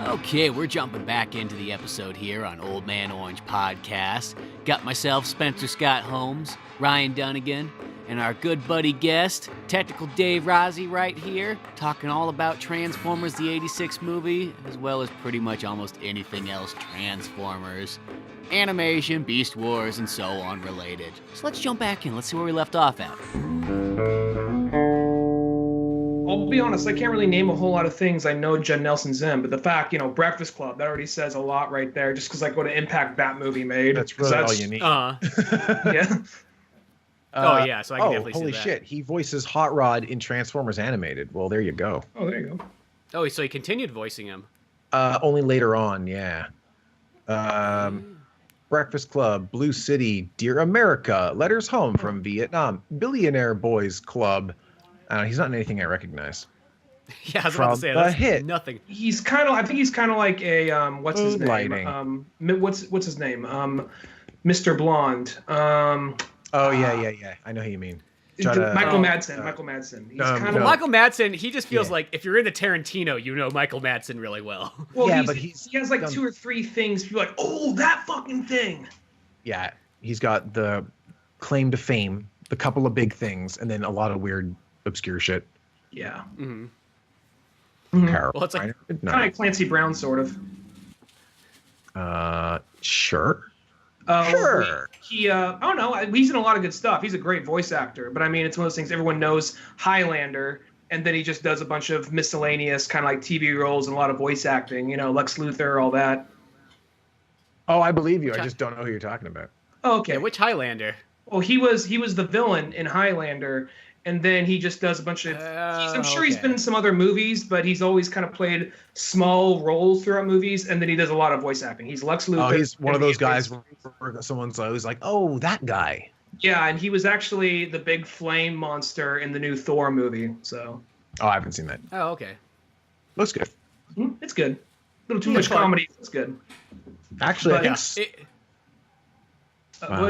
Okay, we're jumping back into the episode here on Old Man Orange Podcast. Got myself, Spencer Scott Holmes, Ryan Dunigan, and our good buddy guest, Technical Dave Razi, right here, talking all about Transformers, the '86 movie, as well as pretty much almost anything else Transformers, animation, Beast Wars, and so on related. So let's jump back in. Let's see where we left off at. I'll be honest, I can't really name a whole lot of things I know Judd Nelson's in, but the fact, Breakfast Club, that already says a lot right there, just because, what an impact that movie made. That's really all you need. Yeah. Oh, yeah, so I can definitely see that. Holy shit, he voices Hot Rod in Transformers Animated. Well, there you go. Oh, there you go. Oh, so he continued voicing him? Only later on, yeah. Breakfast Club, Blue City, Dear America, Letters Home from Vietnam, Billionaire Boys Club. He's not in anything I recognize. Yeah, I was about to say that's hit. Nothing. He's kind of, I think he's kind of like a what's his name? Lighting. What's his name? Mr. Blonde. Yeah. I know who you mean. Michael Madsen. Michael Madsen. He's kind of Michael Madsen. He just feels like if you're into Tarantino, you know Michael Madsen really well. Well, yeah, but he has like 2 or 3 things. People are like, oh, that fucking thing. Yeah, he's got the claim to fame, the couple of big things, and then a lot of weird, obscure shit. Yeah. Mm-hmm. Well, it's like kind of like Clancy Brown, sort of. Sure. Sure. He I don't know. He's in a lot of good stuff. He's a great voice actor, but I mean, it's one of those things everyone knows. Highlander, and then he just does a bunch of miscellaneous kind of like TV roles and a lot of voice acting. Lex Luthor, all that. Oh, I believe you. I just don't know who you're talking about. Oh, okay. Yeah, which Highlander? Well, he was the villain in Highlander, and then he just does a bunch of. I'm sure he's been in some other movies, but he's always kind of played small roles throughout movies, and then he does a lot of voice acting. He's Lex Luthor. Oh, he's one of those guys where someone's always like, "Oh, that guy." Yeah, and he was actually the big flame monster in the new Thor movie. So. Oh, I haven't seen that. Oh, okay. Looks good. It's good. A little too much comedy. It's good. Actually, but, I think.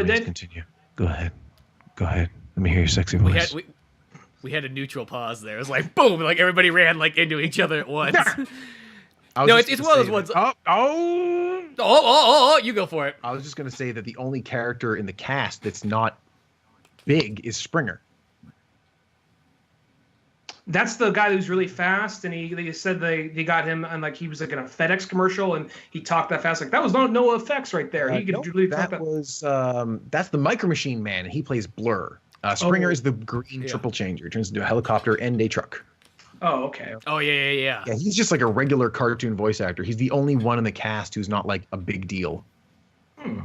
Dave? Continue. Go ahead. Let me hear your sexy voice. We had a neutral pause there. It was like boom, like everybody ran like into each other at once. No, it's one of those ones. Oh, you go for it. I was just gonna say that the only character in the cast that's not big is Springer. That's the guy who's really fast, and they said they got him, and like he was like in a FedEx commercial, and he talked that fast. Like that was no effects right there. He could really talk that. That's the Micro Machine Man, and he plays Blur. Springer is the green triple changer. He turns into a helicopter and a truck. Oh, okay. Oh, yeah. Yeah, he's just like a regular cartoon voice actor. He's the only one in the cast who's not like a big deal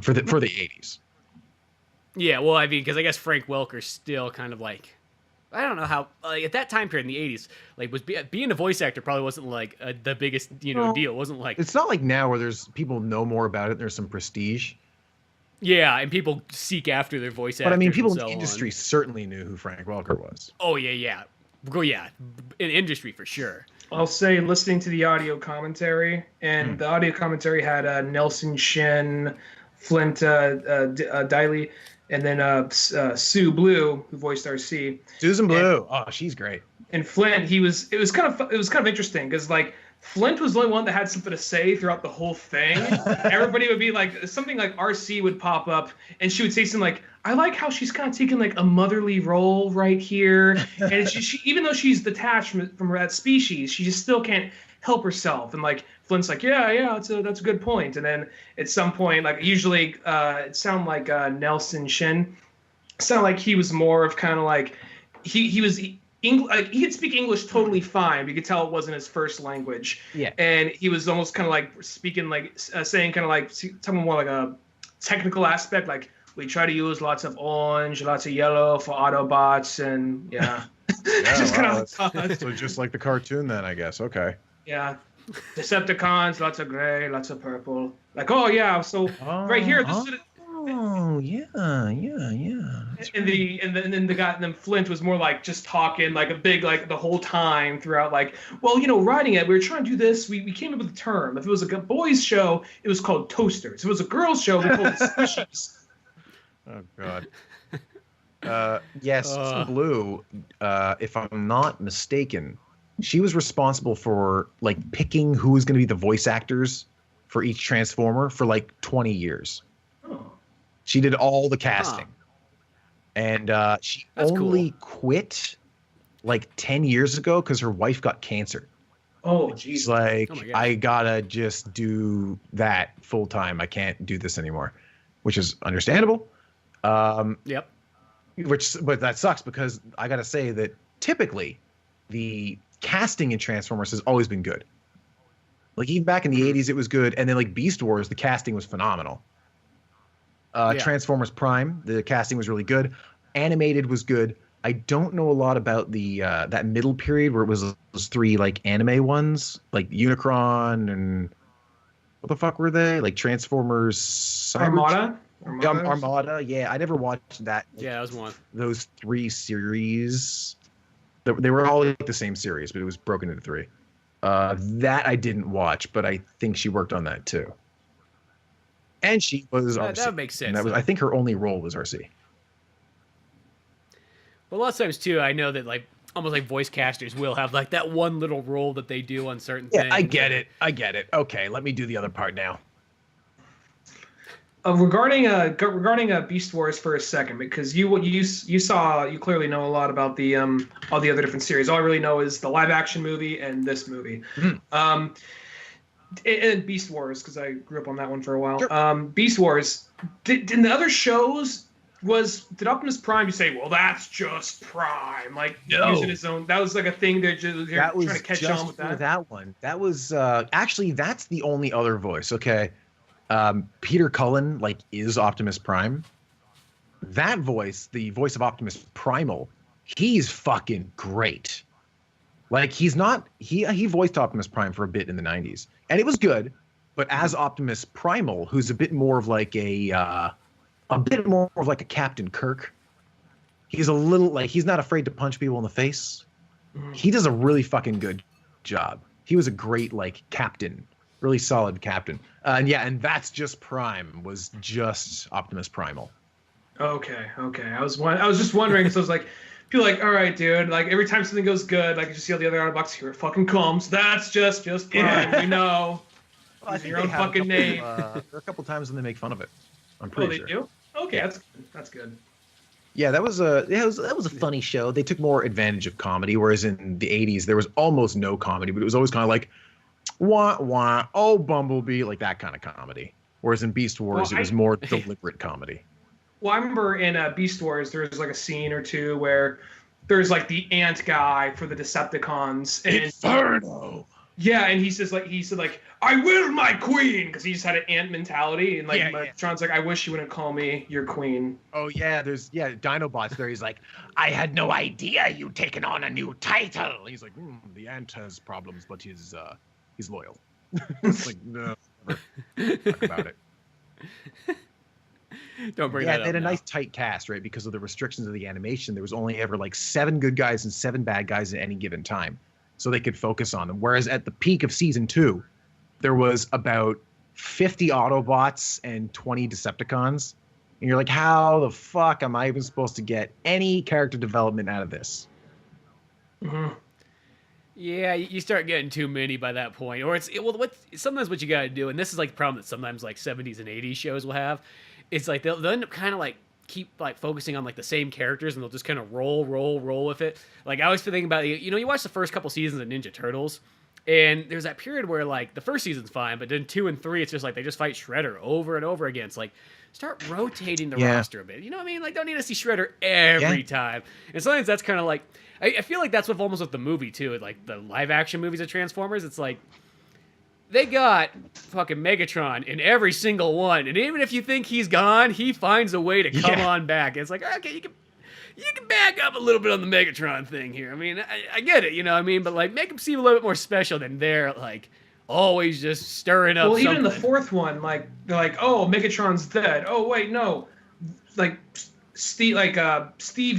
for the 80s. Yeah, well, I mean, because I guess Frank Welker's still kind of like, I don't know how, like, at that time period in the 80s, like, being a voice actor probably wasn't like the biggest, deal. It wasn't like. It's not like now where there's people know more about it. There's some prestige. Yeah, and people seek after their voice actors. But I mean, people in the industry certainly knew who Frank Welker was. Oh, yeah. In industry for sure. I'll say listening to the audio commentary, and the audio commentary had Nelson Shin, Flint Diley, and then Sue Blue, who voiced RC. Susan Blue. Oh, she's great. And Flint, it was kind of interesting because like Flint was the only one that had something to say throughout the whole thing. Everybody would be like, something like RC would pop up, and she would say something like, I like how she's kind of taking like a motherly role right here. And she even though she's detached from that species, she just still can't help herself. And like Flint's like, yeah, that's a good point. And then at some point, like usually it sounded like Nelson Shin. Sounded like he was more of kind of like, he could speak English totally fine, but you could tell it wasn't his first language. Yeah. And he was almost kind of like speaking like, saying kind of like, talking more like a technical aspect, like we try to use lots of orange, lots of yellow for Autobots, and just kind of like so just like the cartoon then, I guess. Okay. Yeah. Decepticons, lots of gray, lots of purple. Like, oh yeah, so right here, this is. Oh yeah. And then the guy, and then Flint was more like just talking like a big like the whole time throughout like, well, writing it, we were trying to do this. We came up with a term. If it was a boys' show, it was called toasters. If it was a girls' show, we called it squishies. Oh God. Yes, Blue. If I'm not mistaken, She was responsible for like picking who was going to be the voice actors for each Transformer for like 20 years. Oh. She did all the casting. And she That's only cool. quit like 10 years ago because her wife got cancer. Oh, She's jeez. like, Oh my gosh. I gotta just do that full time. I can't do this anymore, which is understandable. Yep. But that sucks because I gotta say that typically the casting in Transformers has always been good. Like even back in the 80s, it was good, and then like Beast Wars, the casting was phenomenal. Yeah. Transformers Prime, the casting was really good. Animated was good. I don't know a lot about the that middle period where it was those three like anime ones, like Unicron and what the fuck were they? Like Transformers Armada? Armada. Yeah, I never watched that. Yeah, that was one. Those three series. They were all like the same series, but it was broken into three. That I didn't watch, but I think she worked on that too. And she was RC. That makes sense. And I think her only role was RC. Well, a lot of times too, I know that like almost like voice casters will have like that one little role that they do on certain things. I get it. Okay, let me do the other part now. Regarding Beast Wars for a second, because you clearly know a lot about the all the other different series. All I really know is the live action movie and this movie. And Beast Wars, because I grew up on that one for a while. Sure. Beast Wars. Did in the other shows did Optimus Prime just say, well, that's just Prime, like using his own? That was like a thing they're trying to catch on with that. That one. That was actually that's the only other voice. Okay, Peter Cullen like is Optimus Prime. That voice, the voice of Optimus Primal, he's fucking great. Like he voiced Optimus Prime for a bit in the 90s, and it was good. But as Optimus Primal, who's a bit more of like a Captain Kirk. He's a little like he's not afraid to punch people in the face. He does a really fucking good job. He was a great like captain, really solid captain. And that's just Prime was just Optimus Primal. Okay. I was just wondering, because I was like, people like, all right, dude. Like every time something goes good, like you just see all the other Autobots, here it fucking comes. That's just Prime. We know. Well, I think your own fucking name. There are a couple times when they make fun of it. I'm pretty sure. They do? Okay, that's good. Yeah, that was a funny show. They took more advantage of comedy, whereas in the 80s there was almost no comedy, but it was always kind of like wah wah, oh Bumblebee, like that kind of comedy. Whereas in Beast Wars it was more deliberate comedy. Well, I remember in Beast Wars there was like a scene or two where there's like the ant guy for the Decepticons and Inferno. Yeah, and he said like I will, my queen, because he just had an ant mentality, and like Tron's like, I wish you wouldn't call me your queen. Oh yeah, there's Dinobots there. He's like, I had no idea you'd taken on a new title. He's like, the ant has problems, but he's loyal. It's like, no, never talk about it. Don't bring that up. They had a now. nice tight cast, right? Because of the restrictions of the animation, there was only ever like 7 good guys and 7 bad guys at any given time, so they could focus on them. Whereas at the peak of season 2. There was about 50 Autobots and 20 Decepticons. And you're like, how the fuck am I even supposed to get any character development out of this? Mm-hmm. Yeah, you start getting too many by that point. Or sometimes what you got to do, and this is like the problem that sometimes like 70s and 80s shows will have, it's like they'll end up kind of like keep like focusing on like the same characters, and they'll just kind of roll with it. Like I always think about, you watch the first couple seasons of Ninja Turtles, and there's that period where like the first season's fine, but then 2 and 3, it's just like they just fight Shredder over and over again. It's like start rotating the roster a bit. You know what I mean? Like don't need to see Shredder every time. And sometimes that's kind of like I feel like that's what almost with the movie too. Like the live action movies of Transformers, it's like they got fucking Megatron in every single one, and even if you think he's gone, he finds a way to come on back. It's like okay, you can back up a little bit on the Megatron thing here. I mean, I get it, you know what I mean? But, like, make him seem a little bit more special than they're, like, always just stirring up something. Even in the 4th one, like, they're like, oh, Megatron's dead. Oh, wait, no. Like, Steve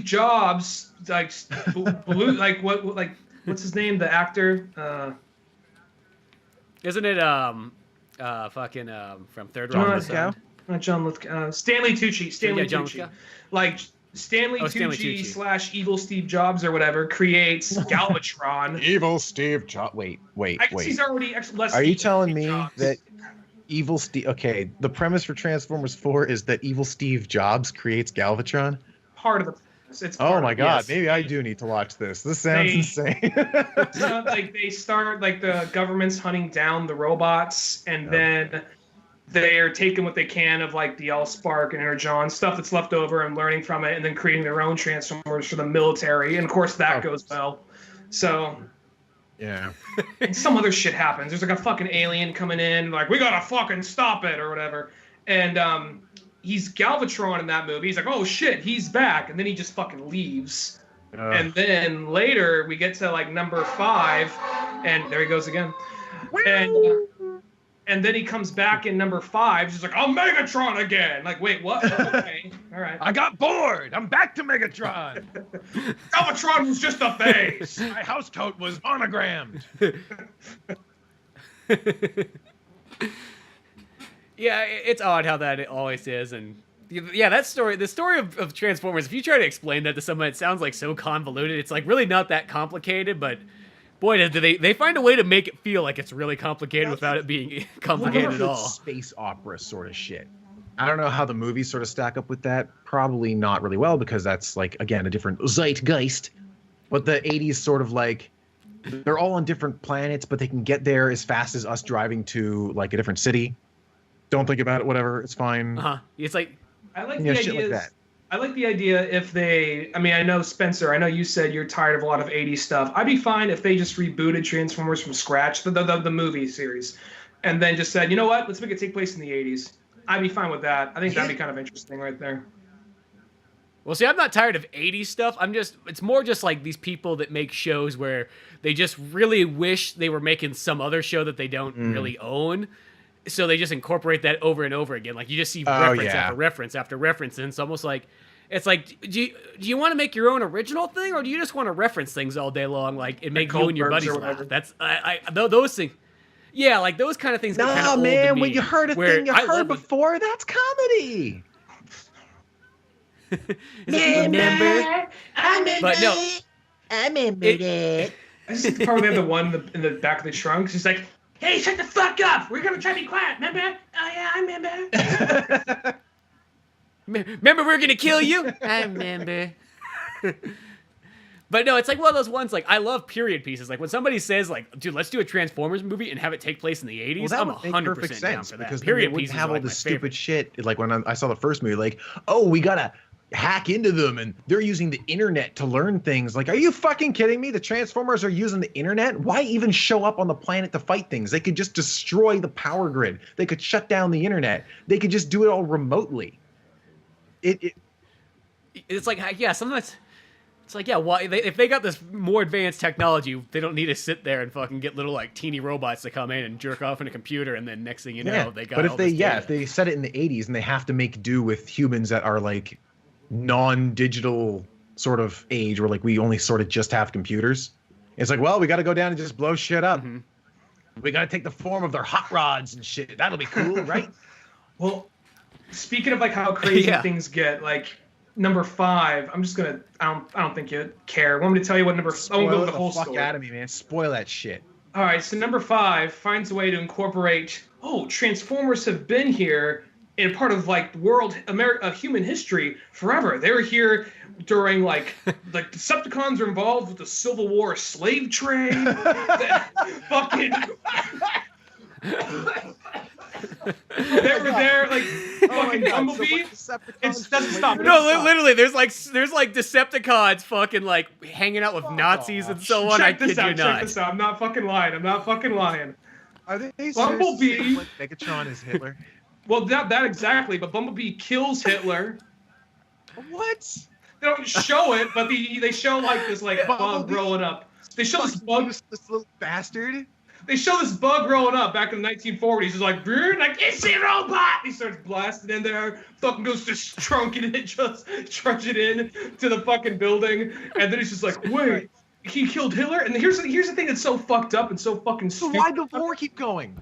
Jobs, like, what's his name? The actor? Isn't it, from Third Rock? Not John Lithgow. Stanley Tucci. Stanley Tucci. Like, Stanley Stanley Tucci / Evil Steve Jobs or whatever creates Galvatron. Evil Steve Jobs. Wait. I guess he's already less. Are you evil telling Steve me Jobs. that Evil Steve? Okay, the premise for Transformers 4 is that Evil Steve Jobs creates Galvatron. Part of the. It's Oh my God! yes. Maybe I do need to watch this. This sounds insane. Like they start like the government's hunting down the robots, and then they are taking what they can of like the Allspark and Energon stuff that's left over and learning from it, and then creating their own Transformers for the military. And of course that goes well. So Yeah. and some other shit happens. There's like a fucking alien coming in, like we gotta fucking stop it or whatever. And he's Galvatron in that movie. He's like, oh shit, he's back, and then he just fucking leaves. And then later we get to like number 5, and there he goes again. And then he comes back in number 5. He's like, I'm Megatron again. Like, wait, what? Okay, all right. I got bored. I'm back to Megatron. Galvatron was just a phase. My house coat was monogrammed. Yeah, it's odd how that it always is, and yeah, the story of Transformers. If you try to explain that to someone, it sounds like so convoluted. It's like really not that complicated, but boy, do they find a way to make it feel like it's really complicated without it being complicated at all. Space opera sort of shit. I don't know how the movies sort of stack up with that. Probably not really well, because that's like, again, a different zeitgeist. But the 80s sort of like, they're all on different planets, but they can get there as fast as us driving to like a different city. Don't think about it, whatever, it's fine. It's like, I like the idea. Shit like that. I like the idea if they. I mean, I know Spencer. I know you said you're tired of a lot of 80s stuff. I'd be fine if they just rebooted Transformers from scratch, the movie series, and then just said, you know what, let's make it take place in the 80s. I'd be fine with that. I think that'd be kind of interesting right there. well, see, I'm not tired of 80s stuff. It's more just like these people that make shows where they just really wish they were making some other show that they don't really own. So they just incorporate that over and over again. Like you just see reference after reference after reference, and it's almost like, do you want to make your own original thing, or do you just want to reference things all day long, like and make you and your buddies laugh? That's those things. Yeah, like those kind of things. No, kind of man, old to when me, you heard a thing you heard before, that's comedy. Remember? But no, I remember that. I just think probably have the one in the back of the trunk. She's like, hey, shut the fuck up. We're going to try to be quiet. Remember? Oh, yeah, I remember. Remember we're going to kill you? I remember. But no, it's like one of those ones, like, I love period pieces. Like, when somebody says, like, dude, let's do a Transformers movie and have it take place in the 80s, Well, I'm that would make 100% perfect down sense, for that. because Period they wouldn't pieces have are all like my this stupid favorite. shit. Like when I saw the first movie, like, oh, we gotta hack into them, and they're using the internet to learn things. Like, are you fucking kidding me? The Transformers are using the internet? Why even show up on the planet to fight things? They could just destroy the power grid. They could shut down the internet. They could just do it all remotely. It's like, yeah, sometimes it's like, yeah, why if they got this more advanced technology, they don't need to sit there and fucking get little like teeny robots to come in and jerk off in a computer, and then next thing you know, they got. But all this data. if they set it in the 80s and they have to make do with humans that are like non-digital sort of age, where like we only sort of just have computers, it's like, well, we got to go down and just blow shit up. Mm-hmm. We got to take the form of their hot rods and shit. That'll be cool, right? Well, speaking of like how crazy Yeah. things get, like number 5, I'm just gonna. I don't think you care. Want me to tell you what number? I won't go with the whole fuck story. out of me, man. Spoil that shit. All right, so number 5 finds a way to incorporate. Oh, Transformers have been here in part of like human history forever. They were here during like Decepticons are involved with the Civil War slave trade. Fucking. They were there, like fucking Bumblebee. It doesn't stop. No, literally, there's like Decepticons fucking like hanging out with Nazis and so on. Check this out. I'm not fucking lying. Are they Bumblebee? like Megatron is Hitler? Well, that exactly. But Bumblebee kills Hitler. What? They don't show it, but they show like this like bug Bumblebee? rolling up. They show this bug. This little bastard. They show this bug rolling up back in the 1940s. He's like, it's a robot. He starts blasting in there. Fucking goes just trunking it, just trudging in to the fucking building. And then he's just like, wait, he killed Hitler? And here's the thing that's so fucked up and so fucking So stupid. why'd the war keep going?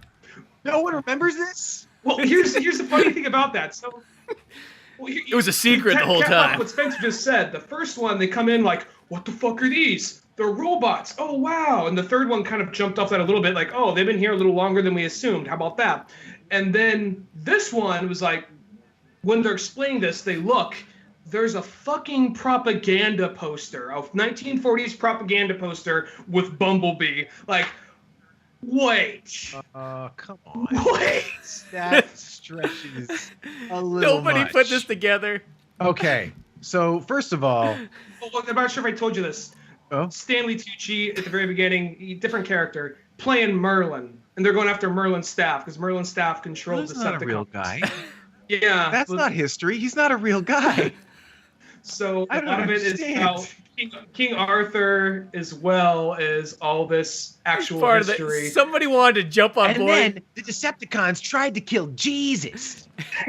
No one remembers this? Well, here's the funny thing about that. So Well, it was a secret the whole time. What Spencer just said. The first one, they come in like, what the fuck are these? They're robots. Oh, wow. And the third one kind of jumped off that a little bit, like, oh, they've been here a little longer than we assumed. How about that? And then this one was like, when they're explaining this, they look, there's a fucking propaganda poster, a 1940s propaganda poster with Bumblebee. Like, wait. Come on. Wait. That stretches a little Nobody much. put this together. Okay, so first of all... Well, I'm not sure if I told you this. Oh? Stanley Tucci, at the very beginning, different character, playing Merlin. And they're going after Merlin's staff, because Merlin's staff controls the That's not a real guy. Yeah. That's not history. He's not a real guy. So I a don't lot of it is understand. about King Arthur, as well as all this actual Part history. Somebody wanted to jump on And board. then the Decepticons tried to kill Jesus.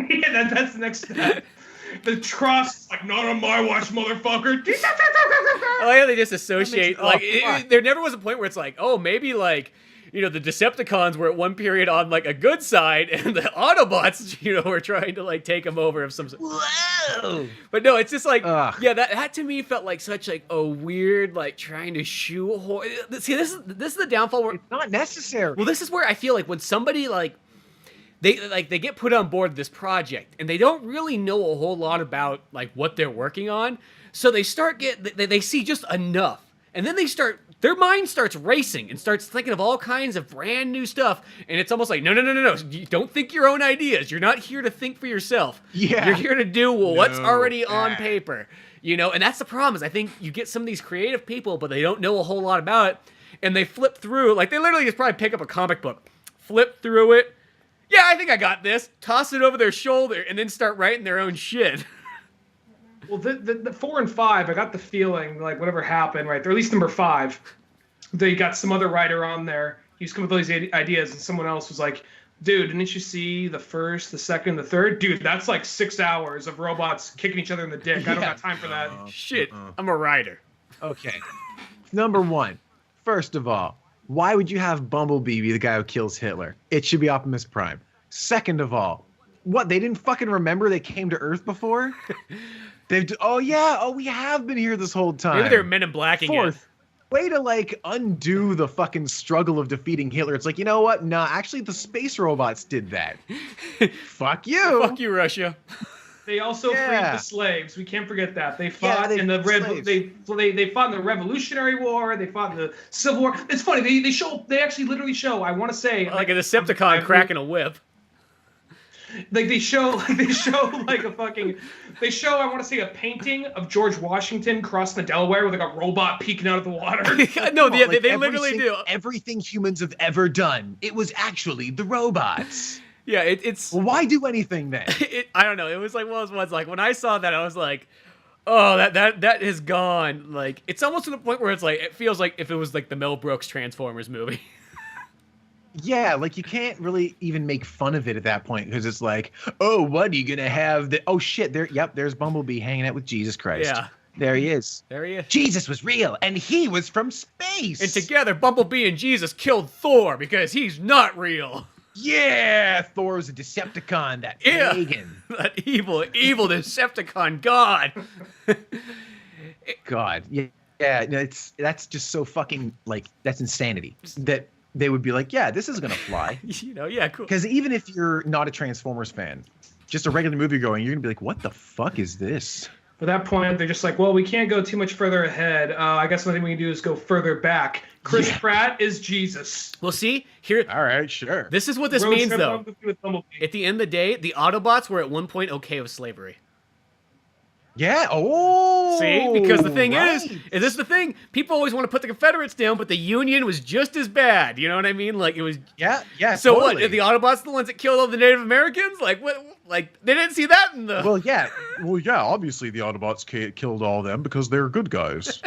Yeah, that's the next step. The trust, like, not on my watch, motherfucker. Oh yeah, they just associate. That Like makes- fuck. there never was a point where it's like, oh, maybe like, you know, the Decepticons were at one period on like a good side, and the Autobots, you know, were trying to like take them over of some. Whoa! But no, it's just like, Ugh. yeah, that to me felt like such like a weird like trying to shoehorn. See, this is the downfall. Where, It's not necessary. well, this is where I feel like when somebody like. They get put on board this project and they don't really know a whole lot about like what they're working on, so they see just enough, and then their mind starts racing and starts thinking of all kinds of brand new stuff, and it's almost like no, you don't think your own ideas. You're not here to think for yourself. Yeah. You're here to do what's No, already on that. paper, you know. And that's the problem is I think you get some of these creative people, but they don't know a whole lot about it, and they flip through like they literally just probably pick up a comic book, flip through it. Yeah, I think I got this. Toss it over their shoulder and then start writing their own shit. Well, the 4 and 5, I got the feeling, like, whatever happened, right? Or at least number 5, they got some other writer on there. He was coming with all these ideas, and someone else was like, dude, didn't you see the first, the second, the third? Dude, that's like 6 hours of robots kicking each other in the dick. I don't got time for that. Shit, I'm a writer. Okay. Number one, first of all, why would you have Bumblebee be the guy who kills Hitler? It should be Optimus Prime. Second of all, what, they didn't fucking remember they came to Earth before? We have been here this whole time. Maybe they're Men in Blacking Fourth, way to like undo the fucking struggle of defeating Hitler. It's like, you know what? Nah, actually the space robots did that. Fuck you. Fuck you, Russia. They also freed Yeah. the slaves. We can't forget that. They fought they in the freed slaves. they fought in the Revolutionary War. They fought in the Civil War. It's funny. They actually literally show. I want to say Like a Decepticon cracking a whip. Like they show like a fucking. They show, I want to say, a painting of George Washington crossing the Delaware with like a robot peeking out of the water. No, Come on, like, they literally do. Everything humans have ever done, it was actually the robots. Yeah, it's. Well, why do anything then? I don't know. It was like one of those ones. Like when I saw that, I was like, "Oh, that is gone." Like it's almost to the point where it's like it feels like if it was like the Mel Brooks Transformers movie. Yeah, like you can't really even make fun of it at that point because it's like, oh, what are you gonna have? Oh shit, there's Bumblebee hanging out with Jesus Christ. Yeah. There he is. There he is. Jesus was real, and he was from space. And together, Bumblebee and Jesus killed Thor because he's not real. Yeah, Thor's a Decepticon, that Yeah. pagan. That evil Decepticon god. God, yeah, no, that's just so fucking like that's insanity. That they would be like, yeah, this is gonna fly. Yeah, cool. Because even if you're not a Transformers fan, just a regular movie going, you're gonna be like, what the fuck is this? At that point, they're just like, well, we can't go too much further ahead. I guess one thing we can do is go further back. Chris Pratt is Jesus. Well, see, here. All right, sure. This is what this Rose means, Red though. Bumblebee with Bumblebee. At the end of the day, the Autobots were at one point okay with slavery. Yeah. Oh. See, because the thing right. is this is the thing? People always want to put the Confederates down, but the Union was just as bad. You know what I mean? Like it was. Yeah. So totally. what? Are the Autobots the ones that killed all the Native Americans? Like what? Like they didn't see that in the. Well, yeah. Obviously the Autobots killed all of them because they're good guys.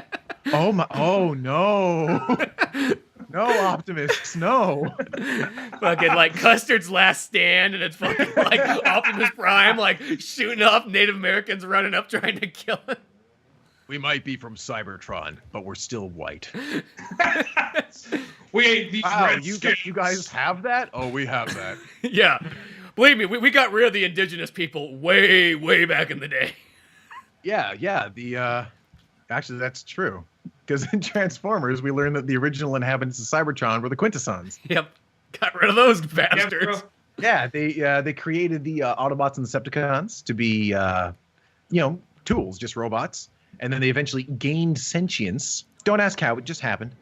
Oh my! Oh no! No, Optimus, no. Fucking like Custard's Last Stand, and it's fucking like Optimus Prime like shooting off Native Americans running up trying to kill him. We might be from Cybertron, but we're still white. We ain't these Wow, red you skins. guys have that? Oh, we have that. Yeah. Believe me, we got rid of the indigenous people way back in the day. Yeah. Actually, that's true. Because in Transformers, we learned that the original inhabitants of Cybertron were the Quintessons. Yep. Got rid of those bastards. Yeah, they created the Autobots and Decepticons to be, tools, just robots. And then they eventually gained sentience. Don't ask how, it just happened.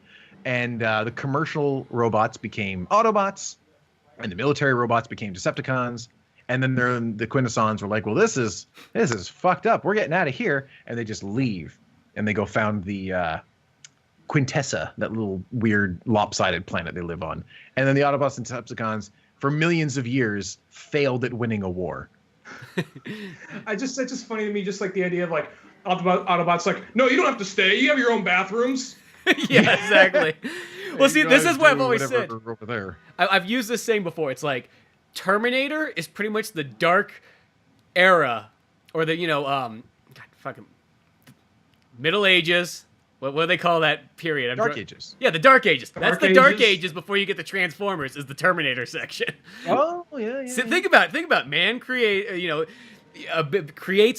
And the commercial robots became Autobots, and the military robots became Decepticons. And then the Quintessons were like, well, this is fucked up. We're getting out of here. And they just leave. And they go found the Quintessa, that little weird lopsided planet they live on. And then the Autobots and Decepticons, for millions of years, failed at winning a war. It's just funny to me, just like the idea of like Autobots like, no, you don't have to stay. You have your own bathrooms. Yeah, exactly. Well, see, this is what I've always said. Over there. I've used this saying before. It's like Terminator is pretty much the dark era, or the fucking Middle Ages. What do they call that period? Dark Ages. Yeah, the Dark Ages. That's the Dark Ages. Ages before you get the Transformers. Is the Terminator section. Oh yeah. So think about it. Man creates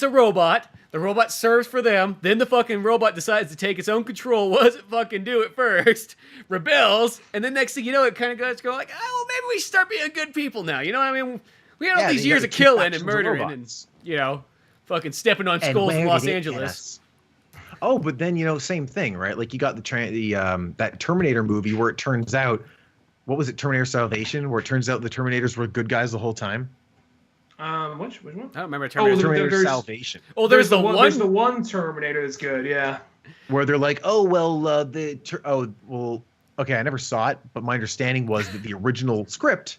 a robot. The robot serves for them. Then the fucking robot decides to take its own control. What does it fucking do at first? Rebels. And then next thing you know, it kind of goes like, oh, well, maybe we should start being good people now. You know what I mean? We had all these years of killing and murdering and, fucking stepping on skulls in Los Angeles. Oh, but then, same thing, right? Like you got that Terminator movie where it turns out, what was it, Terminator Salvation, where it turns out the Terminators were good guys the whole time? Which one? I don't remember Terminator Salvation. Oh, there's the one. There's the one Terminator that's good, yeah. Where they're like, oh well, okay, I never saw it, but my understanding was that the original script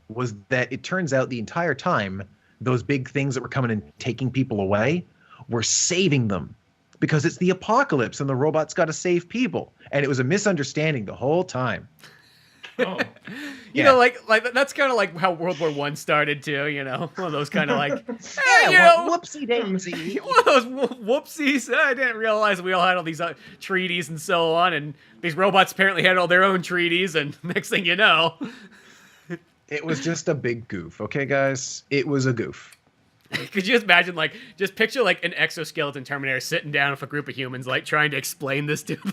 was that it turns out the entire time those big things that were coming and taking people away were saving them because it's the apocalypse and the robots got to save people, and it was a misunderstanding the whole time. Oh. You know, like that's kind of like how World War I started too. One of those kind of like, whoopsie daisy. One of those whoopsies. I didn't realize we all had all these treaties and so on, and these robots apparently had all their own treaties. And next thing you know, it was just a big goof. Okay, guys, it was a goof. Could you just imagine, just picture an exoskeleton Terminator sitting down with a group of humans, trying to explain this to them.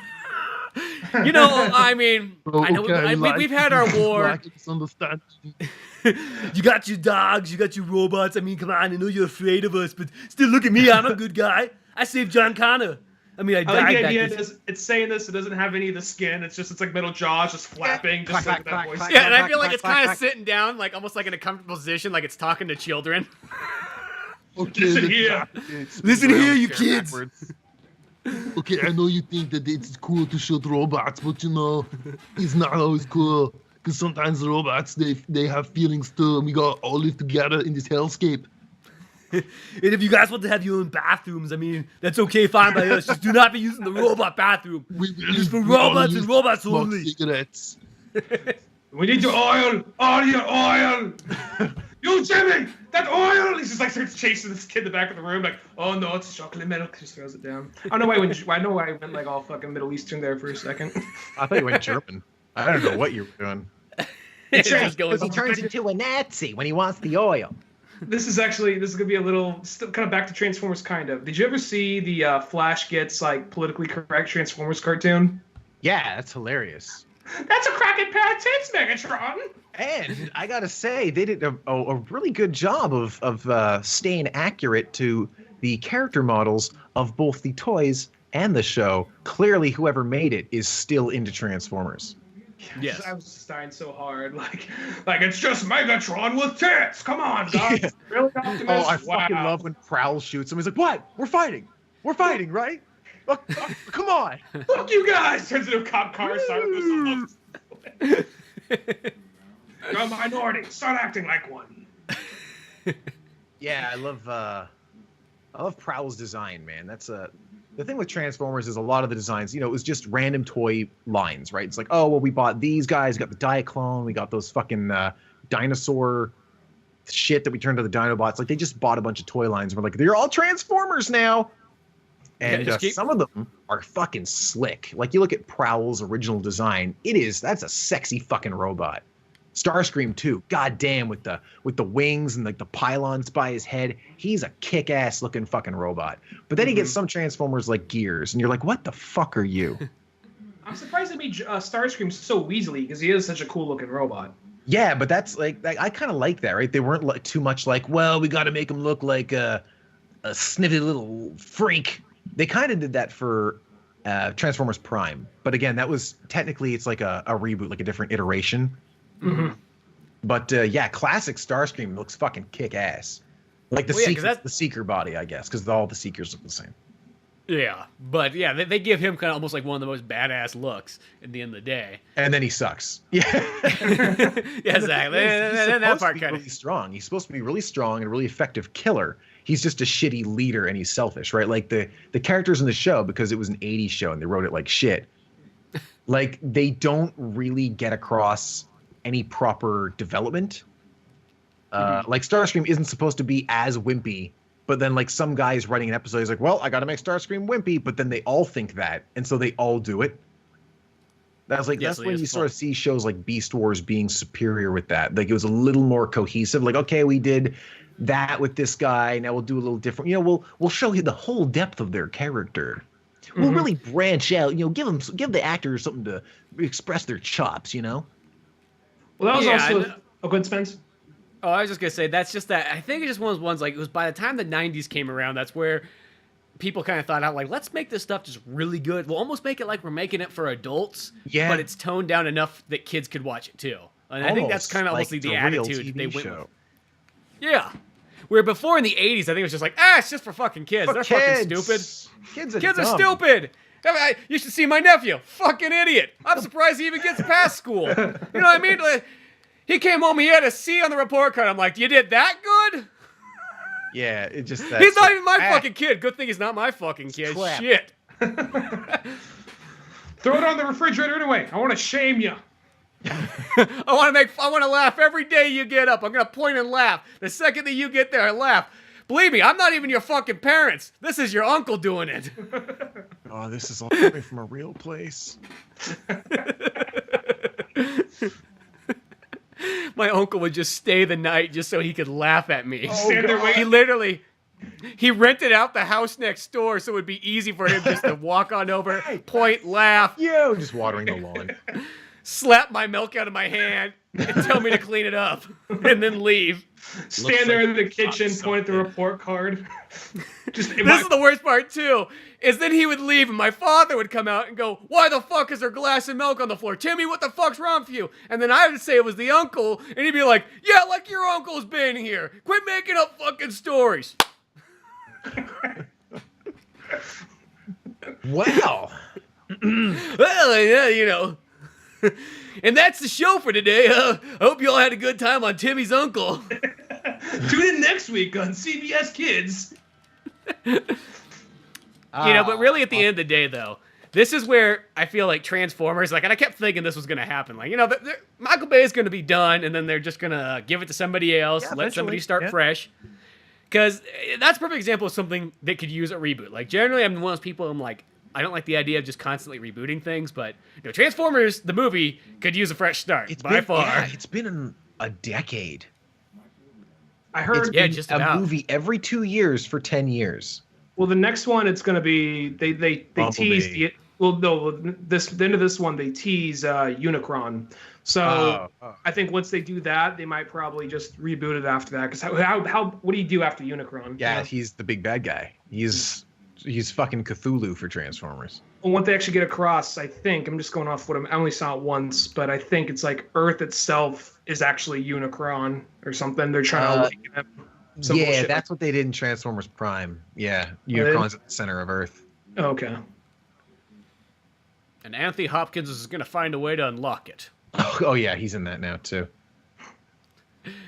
I mean, we've had our war. You got your dogs, you got your robots. I mean, come on, I know you're afraid of us, but still look at me. I'm a good guy. I saved John Connor. I mean, I died. Like the idea it's saying this. It doesn't have any of the skin. It's like metal jaws just flapping. Just like that voice. Yeah, and I feel like it's kind of sitting down, almost like in a comfortable position, like it's talking to children. Okay, Listen here, you kids. Okay, I know you think that it's cool to shoot robots, but it's not always cool. Because sometimes the robots, they have feelings too, and we gotta all live together in this hellscape. And if you guys want to have your own bathrooms, I mean, that's okay, fine by us. Just do not be using the robot bathroom. It's for robots and robots only. Cigarettes. We need your oil! All your oil! You Jimmy! That oil! He's just starts chasing this kid in the back of the room, oh no, it's chocolate milk. Just throws it down. I know why I went all fucking Middle Eastern there for a second. I thought you went German. I don't know what you were doing. It's just going. He turns into a Nazi when he wants the oil. This is gonna be a little still kind of back to Transformers, kind of. Did you ever see the Flash gets politically correct Transformers cartoon? Yeah, that's hilarious. That's a cracking pair of tits, Megatron. And I gotta say, they did a really good job of staying accurate to the character models of both the toys and the show. Clearly, whoever made it is still into Transformers. Yes. I was just dying so hard. Like it's just Megatron with tits. Come on, guys. Yeah. Really Optimus? Oh, I fucking love when Prowl shoots him. He's like, "What? We're fighting, right? Come on." Fuck you guys! Turns into a cop car. You're a minority. Start acting like one. Yeah, I love Prowl's design, man. That's the thing with Transformers is a lot of the designs, it was just random toy lines, right? It's like, oh, well, we bought these guys, we got the Diaclone, we got those fucking dinosaur shit that we turned to the Dinobots. Like, they just bought a bunch of toy lines and we're like, they're all Transformers now. And some of them are fucking slick. Like, you look at Prowl's original design, that's a sexy fucking robot. Starscream too. God damn, with the wings and like the pylons by his head, he's a kick-ass looking fucking robot. But then he gets some Transformers like Gears, and you're like, what the fuck are you? I'm surprised they made Starscream so Weasley because he is such a cool looking robot. Yeah, but that's like I kind of like that, right? They weren't like too much like, well, we got to make him look like a sniffy little freak. They kind of did that for Transformers Prime, but again, that was technically it's like a reboot, like a different iteration. Mm-hmm. But yeah, classic Starscream looks fucking kick ass, like the the Seeker body, I guess, because all the Seekers look the same. Yeah, but yeah, they give him kind of almost like one of the most badass looks at the end of the day. And then he sucks. Yeah, yeah, exactly. He's that part kind of really strong. He's supposed to be really strong and a really effective killer. He's just a shitty leader and he's selfish, right? Like the characters in the show, because it was an 80s show and they wrote it like shit, like they don't really get across any proper development. Like Starscream isn't supposed to be as wimpy, but then like some guy's writing an episode, he's like, well, I got to make Starscream wimpy, but then they all think that, and so they all do it. That's when you sort of see shows like Beast Wars being superior with that. Like it was a little more cohesive. Like, okay, we did that with this guy, now we'll do a little different. You know, we'll show you the whole depth of their character. We'll really branch out. You know, give the actors something to express their chops. You know. Well, that was also a good Spence. Oh, I was just gonna say that's just that. I think it's just one of those ones like it was by the time the '90s came around. That's where people kind of thought out like, let's make this stuff just really good. We'll almost make it like we're making it for adults, but it's toned down enough that kids could watch it too. And I think that's kind of like the attitude they went show. with. Yeah. Where before in the 80s, I think it was just like, it's just for fucking kids. They're fucking stupid. Kids are stupid. You should see my nephew. Fucking idiot. I'm surprised he even gets past school. You know what I mean? Like, he came home, he had a C on the report card. I'm like, you did that good? Yeah, it just... He's not even my fucking kid. Good thing he's not my fucking kid. Crap. Shit. Throw it on the refrigerator anyway. I want to shame you. I want to laugh every day you get up. I'm going to point and laugh. The second that you get there, I laugh. Believe me, I'm not even your fucking parents. This is your uncle doing it. Oh, this is all coming from a real place. My uncle would just stay the night just so he could laugh at me. Stand there waiting. He rented out the house next door so it would be easy for him just to walk on over, point, laugh. Yo, just watering the lawn. Slap my milk out of my hand and tell me to clean it up and then leave. Stand there in the kitchen, point at the report card. This is the worst part too, is then he would leave and my father would come out and go, why the fuck is there glass of milk on the floor? Timmy, what the fuck's wrong with you? And then I would say it was the uncle, and he'd be like, yeah, like your uncle's been here. Quit making up fucking stories. Wow. Well, yeah, you know. And that's the show for today. I hope you all had a good time on Timmy's Uncle. Tune in next week on CBS Kids. But really at the end of the day, though, this is where I feel like Transformers, like, and I kept thinking this was going to happen. Like, Michael Bay is going to be done, and then they're just going to give it to somebody else, let somebody start fresh. Because that's a perfect example of something that could use a reboot. Like, generally, I'm one of those people, I'm like, I don't like the idea of just constantly rebooting things, but Transformers, the movie, could use a fresh start, by far. Yeah, it's been a decade. I heard just about. A movie every 2 years for 10 years. Well, the next one, it's going to be, they teased the, the end of this one, they tease Unicron. So I think once they do that, they might probably just reboot it after that. Because what do you do after Unicron? Yeah, he's the big bad guy. He's fucking Cthulhu for Transformers. Well, what they actually get across, I think, I'm just going off what I only saw it once, but I think it's like Earth itself is actually Unicron or something. They're trying to awaken him. Yeah, that's what they did in Transformers Prime. Yeah, Unicron's at the center of Earth. Okay. And Anthony Hopkins is going to find a way to unlock it. Oh yeah, he's in that now too.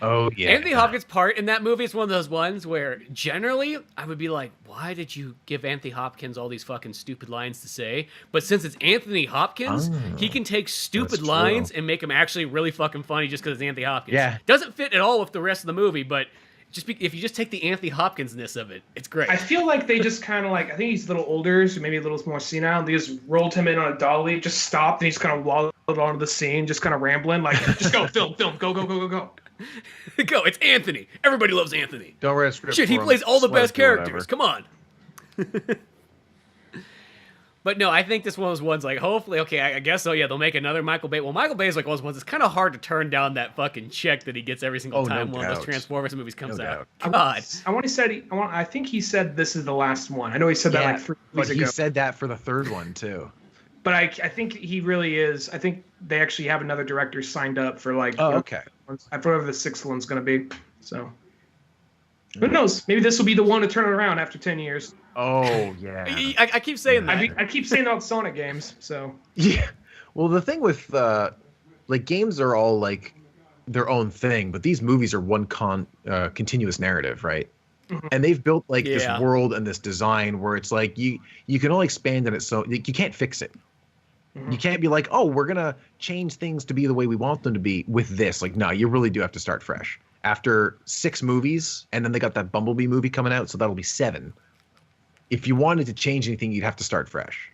Oh yeah. Anthony Hopkins' part in that movie is one of those ones where generally I would be like, why did you give Anthony Hopkins all these fucking stupid lines to say? But since it's Anthony Hopkins, he can take stupid lines and make them actually really fucking funny just because it's Anthony Hopkins. Yeah. Doesn't fit at all with the rest of the movie, but if you just take the Anthony Hopkins-ness of it, it's great. I feel like they just kind of like, I think he's a little older, so maybe a little more senile. They just rolled him in on a dolly, just stopped, and he's kind of waddling onto the scene, just kind of rambling, like, just go, film, go. Go, it's Anthony. Everybody loves Anthony. Don't write a script. Shit, he for him. plays all the Just let best him do characters. whatever. Come on. But no, I think this one of those ones, like, hopefully, okay, I guess so, yeah, they'll make another Michael Bay. Well, Michael Bay is like one of those ones, it's kind of hard to turn down that fucking check that he gets every single time one of those Transformers movies comes out. God. I think he said this is the last one. I know he said that like 3 weeks But ago. he said that for the third one, too. But I think he really is. I think they actually have another director signed up for like. Oh, okay. Whatever the 6th one's going to be. So. Who knows? Maybe this will be the one to turn it around after 10 years. Oh, yeah. I keep saying that. I keep saying about Sonic games, so. Yeah. Well, the thing with, like, games are all, like, their own thing, but these movies are one continuous narrative, right? Mm-hmm. And they've built, like, this world and this design where it's like you can only expand on it, so you can't fix it. Mm-hmm. You can't be like, oh, we're going to change things to be the way we want them to be with this. Like, no, you really do have to start fresh. After 6 movies, and then they got that Bumblebee movie coming out, so that'll be 7. If you wanted to change anything, you'd have to start fresh.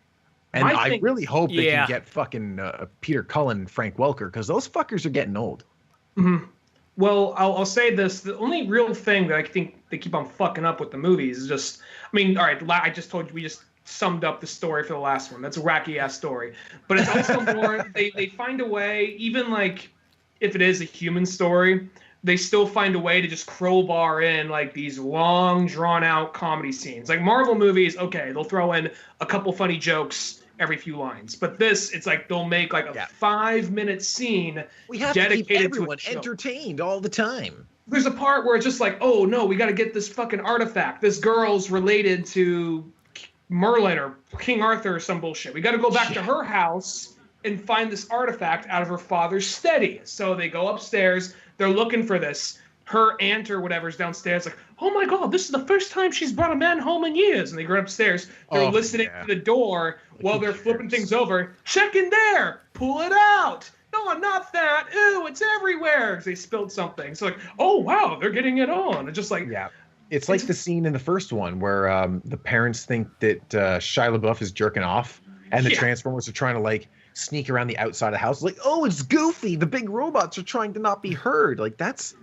And I really hope they can get fucking Peter Cullen and Frank Welker, because those fuckers are getting old. Mm-hmm. Well, I'll say this. The only real thing that I think they keep on fucking up with the movies is just, I mean, all right, I just told you, we just summed up the story for the last one. That's a wacky-ass story. But it's also more, they find a way, even like, if it is a human story, they still find a way to just crowbar in like these long, drawn-out comedy scenes. Like Marvel movies, okay, they'll throw in a couple funny jokes every few lines. But this, it's like they'll make like a 5-minute scene dedicated to keep everyone to entertained all the time. There's a part where it's just like, oh no, we got to get this fucking artifact. This girl's related to Merlin or King Arthur or some bullshit. We got to go back to her house and find this artifact out of her father's study. So they go upstairs. They're looking for this. Her aunt or whatever's downstairs, like, oh my God, this is the first time she's brought a man home in years. And they go upstairs. They're listening to the door while they're flipping things over. Check in there. Pull it out. No, not that. Ooh, it's everywhere. Because they spilled something. So like, oh wow, they're getting it on. And just like, it's like the scene in the first one where the parents think that Shia LaBeouf is jerking off, and the Transformers are trying to like sneak around the outside of the house. Like, oh, it's Goofy. The big robots are trying to not be heard. Like that's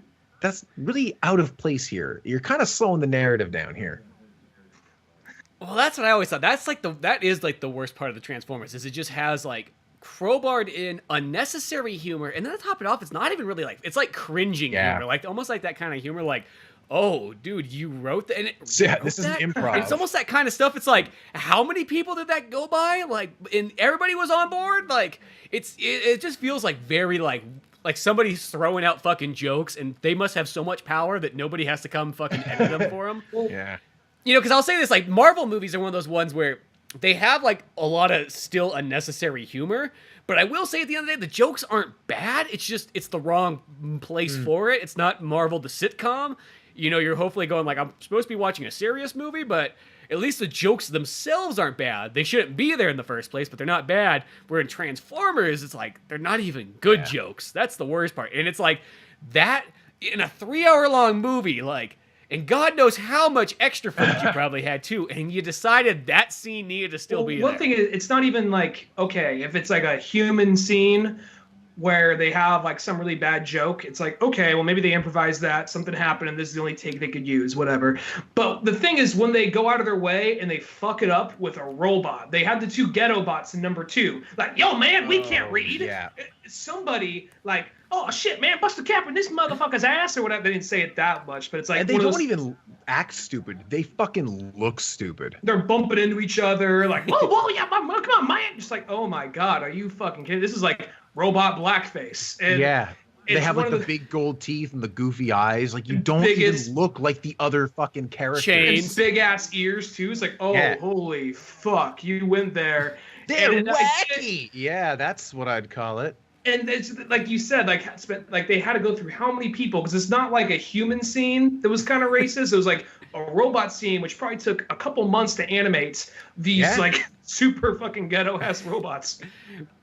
really out of place here. You're kind of slowing the narrative down here. Well, that's what I always thought. That is like the worst part of the Transformers, is it just has like crowbarred in unnecessary humor, and then to top it off, it's not even really like, it's like cringing humor, like almost like that kind of humor, like, oh, dude, you wrote that? And this is improv. It's almost that kind of stuff. It's like, how many people did that go by? Like, and everybody was on board. Like, it just feels like very like somebody's throwing out fucking jokes, and they must have so much power that nobody has to come fucking edit them for them. Yeah. You know, because I'll say this, like, Marvel movies are one of those ones where they have, like, a lot of still unnecessary humor, but I will say at the end of the day, the jokes aren't bad. It's just, it's the wrong place for it. It's not Marvel the sitcom. You know, you're hopefully going, like, I'm supposed to be watching a serious movie, but at least the jokes themselves aren't bad. They shouldn't be there in the first place, but they're not bad. Where in Transformers, it's like, they're not even good jokes. That's the worst part. And it's like, that, in a 3-hour-long movie, like, and God knows how much extra footage you probably had too, and you decided that scene needed to still be there. One thing is, it's not even like, okay, if it's like a human scene where they have like some really bad joke, it's like, okay, well maybe they improvised that, something happened and this is the only take they could use, whatever. But the thing is, when they go out of their way and they fuck it up with a robot, they had the 2 ghetto bots in number 2, like, yo man, we can't read. Yeah. Somebody like, oh shit, man, bust a cap in this motherfucker's ass or whatever. They didn't say it that much, but it's like, and they don't even act stupid. They fucking look stupid. They're bumping into each other, like, whoa, yeah, come on, man. Just like, oh my God, are you fucking kidding? This is like robot blackface. And they have like the big gold teeth and the goofy eyes. Like, you don't even look like the other fucking characters. Chains, big ass ears too. It's like, oh, holy fuck, you went there. They're wacky. Yeah, that's what I'd call it. And it's like you said, like they had to go through how many people, because it's not like a human scene that was kind of racist. It was like a robot scene, which probably took a couple months to animate these like super fucking ghetto ass robots.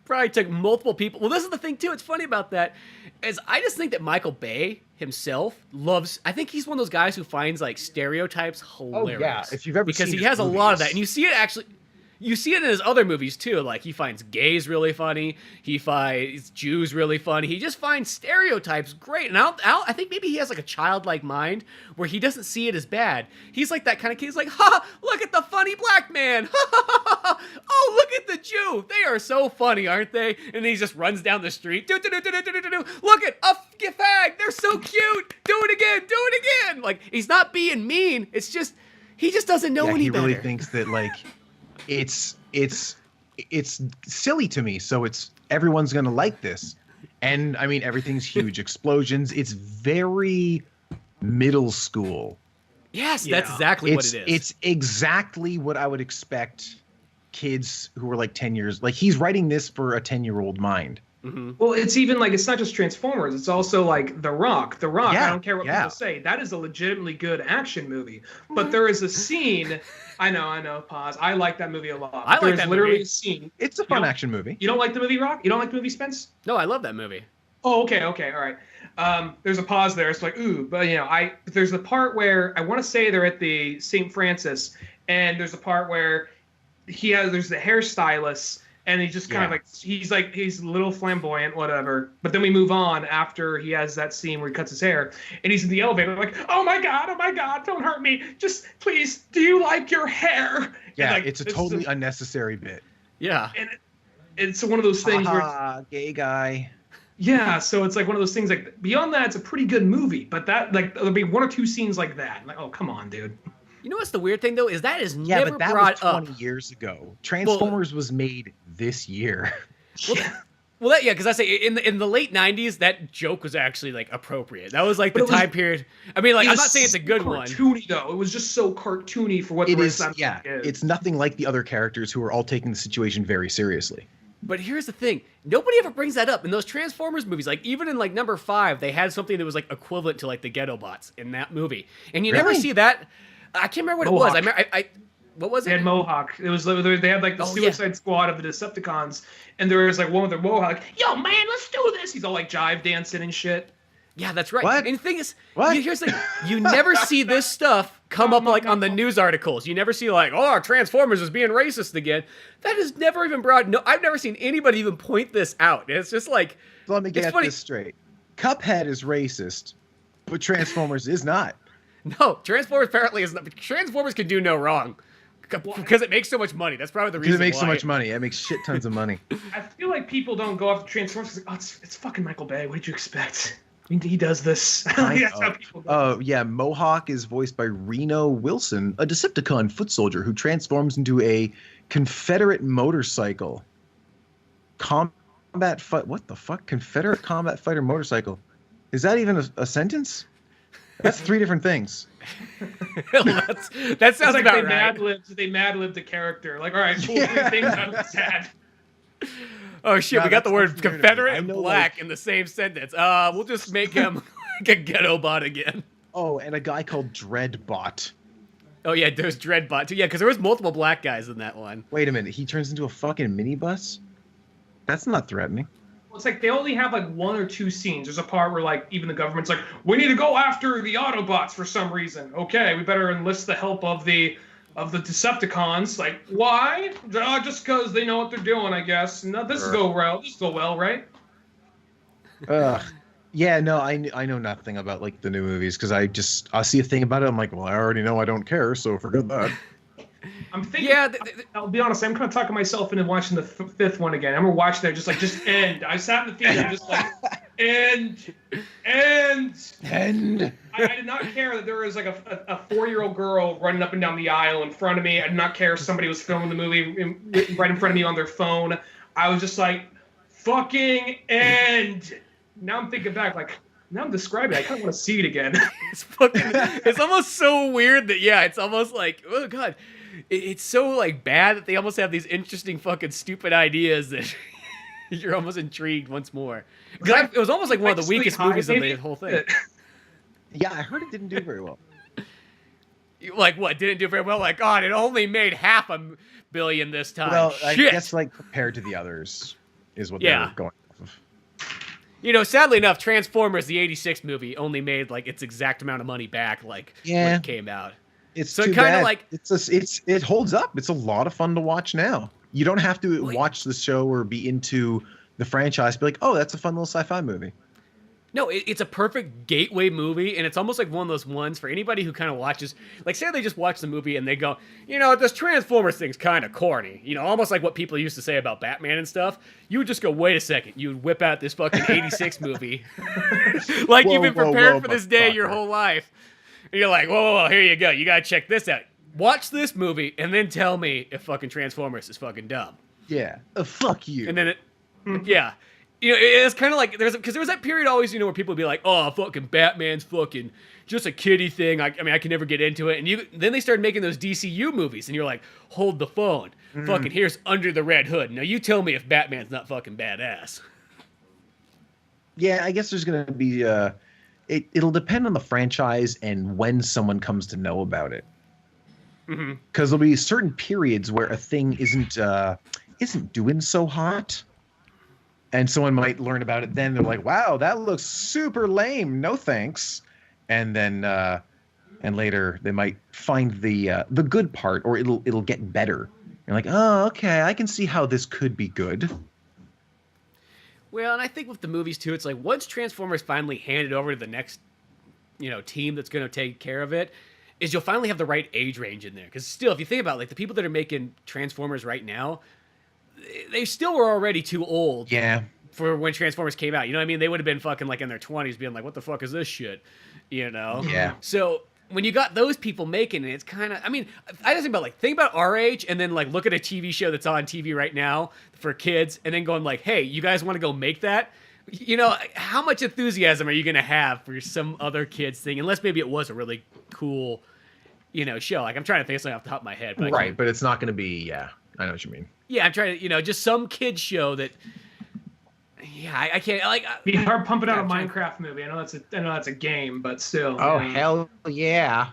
Probably took multiple people. Well, this is the thing too. It's funny about that, is I just think that Michael Bay himself loves. I think he's one of those guys who finds like stereotypes hilarious. Oh yeah, if you've ever because seen he has movies. A lot of that, and you see it actually. you see it in his other movies too. Like he finds gays really funny. He finds Jews really funny. He just finds stereotypes great. And I think maybe he has like a childlike mind where he doesn't see it as bad. He's like that kind of kid. He's like, ha, look at the funny black man. Oh, look at the Jew. They are so funny, aren't they? And then he just runs down the street. Look at a fag. They're so cute. Do it again. Like he's not being mean. It's just, he just doesn't know any better. He really thinks that like, it's silly to me, so it's everyone's gonna like this, and I mean everything's huge explosions. It's very middle school. Yes, that's exactly what it is. It's exactly what I would expect kids who were like 10 years. Like he's writing this for a 10-year-old mind. Mm-hmm. Well, it's even like it's not just Transformers. It's also like The Rock. The Rock. Yeah, I don't care what people say. That is a legitimately good action movie. But there is a scene. I know. Pause. I like that movie a lot. There's that literally movie. A scene. It's a fun action movie. You don't like the movie Rock? You don't like the movie Spence? No, I love that movie. Oh, okay, all right. There's a pause there. It's like, ooh, but there's the part where I want to say they're at the St. Francis, and there's a part where there's the hairstylist. And he's just kind of he's a little flamboyant, whatever. But then we move on after he has that scene where he cuts his hair. And he's in the elevator like, oh my God, don't hurt me. Just please, do you like your hair? Yeah, and it's a totally unnecessary bit. Yeah. And it's one of those things where gay guy. Yeah, so it's like one of those things like beyond that, it's a pretty good movie. But that there'll be one or two scenes like that. Like, oh, come on, dude. You know what's the weird thing though is that is never but that brought was 20 up. years ago. Transformers was made this year. Because I say in the late '90s, that joke was actually like appropriate. That was like the time period. I mean, like I'm not saying it's a good one. Cartoony though, it was just so cartoony for what the rest of it is. It's nothing like the other characters who are all taking the situation very seriously. But here's the thing: nobody ever brings that up in those Transformers movies. Like even in like number 5, they had something that was like equivalent to like the Ghetto Bots in that movie, and you never see that. I can't remember what it was. What was it? They had Mohawk. It was they had like the Suicide Squad of the Decepticons, and there was like one with their Mohawk. Like, yo, man, let's do this. He's all like jive dancing and shit. Yeah, that's right. What? And the thing is, what? Here's the thing: you never see this stuff come up like on the news articles. You never see like, oh, Transformers is being racist again. That is never even brought. No, I've never seen anybody even point this out. It's just like, so let me get this straight: Cuphead is racist, but Transformers is not. No, Transformers apparently is not. Transformers can do no wrong because it makes so much money. That's probably the reason. Because it makes so much money. It makes shit tons of money. I feel like people don't go after Transformers. Like, oh, it's fucking Michael Bay. What did you expect? I mean, he does this. That's how people go. Oh yeah, Mohawk is voiced by Reno Wilson, a Decepticon foot soldier who transforms into a Confederate motorcycle. What the fuck? Confederate combat fighter motorcycle. Is that even a sentence? That's 3 different things. That sounds like about right. They mad-libbed the character. Like, all right, cool, 3 things I'm sad. Oh shit, we got the word Confederate and black in the same sentence. We'll just make him like a ghetto bot again. Oh, and a guy called Dreadbot. Oh yeah, there's Dreadbot too. Yeah, because there was multiple black guys in that one. Wait a minute, he turns into a fucking minibus? That's not threatening. It's like they only have like 1 or 2 scenes. There's a part where like even the government's like, we need to go after the Autobots for some reason. Okay, we better enlist the help of the Decepticons. Like, why? Just because they know what they're doing, I guess. No, this will go well, right? Yeah, no, I know nothing about like the new movies because I see a thing about it. I'm like, well, I already know I don't care, so forget that. I'm thinking. Yeah, I'll be honest. I'm kind of talking myself into watching the 5th one again. I'm gonna watch that, just end. I sat in the theater, just like end. I did not care that there was like a 4-year-old girl running up and down the aisle in front of me. I did not care if somebody was filming the movie right in front of me on their phone. I was just like, fucking end. Now I'm thinking back, like. Now I'm describing it. I kind of want to see it again. It's almost so weird that, it's almost like, oh, God. It's so, like, bad that they almost have these interesting fucking stupid ideas that you're almost intrigued once more. It was almost like one of the weakest movies in the whole thing. Yeah, I heard it didn't do very well. Like, what? Didn't do very well? Like, God, it only made $500 million this time. Well, Shit. I guess, like, compared to the others is what they're going off of. You know, sadly enough, Transformers, the '86 movie, only made like its exact amount of money back, like when it came out. It's So too it kind of bad. like It holds up. It's a lot of fun to watch now. You don't have to watch the show or be into the franchise. Be like, oh, that's a fun little sci-fi movie. no, it's a perfect gateway movie, and it's almost like one of those ones for anybody who kind of watches. Like, say they just watch the movie and they go, this Transformers thing's kind of corny. Almost like what people used to say about Batman and stuff. You would just go, wait a second. You would whip out this fucking '86 movie, like you've been prepared for this day your whole life. And you're like, whoa, here you go. You gotta check this out. Watch this movie and then tell me if fucking Transformers is fucking dumb. Yeah. Fuck you. And then yeah. It's kind of like because there was that period always, where people would be like, "Oh, fucking Batman's fucking just a kiddie thing." I can never get into it. And then they started making those DCU movies, and you're like, "Hold the phone, fucking here's Under the Red Hood." Now you tell me if Batman's not fucking badass. Yeah, I guess there's gonna be it'll depend on the franchise and when someone comes to know about it. Because there'll be certain periods where a thing isn't doing so hot. And someone might learn about it then. They're like, wow, that looks super lame. No thanks. And then and later they might find the good part, or it'll get better. You're like, oh, okay, I can see how this could be good. Well, and I think with the movies too, it's like once Transformers finally handed over to the next, team that's going to take care of it, is you'll finally have the right age range in there. Because still, if you think about it, like the people that are making Transformers right now, they still were already too old. Yeah. For when Transformers came out, They would have been fucking like in their 20s, being like, "What the fuck is this shit?" Yeah. So when you got those people making it, it's kind of. I just think about our age, and then like look at a TV show that's on TV right now for kids, and then going like, "Hey, you guys want to go make that?" How much enthusiasm are you gonna have for some other kids thing? Unless maybe it was a really cool, show. Like I'm trying to think of something off the top of my head. But Right, but it's not going to be. Yeah, I know what you mean. Yeah, I'm trying to, just some kids show that. Yeah, I can't like. Be hard pumping out a Minecraft movie. I know that's a game, but still. Oh hell yeah,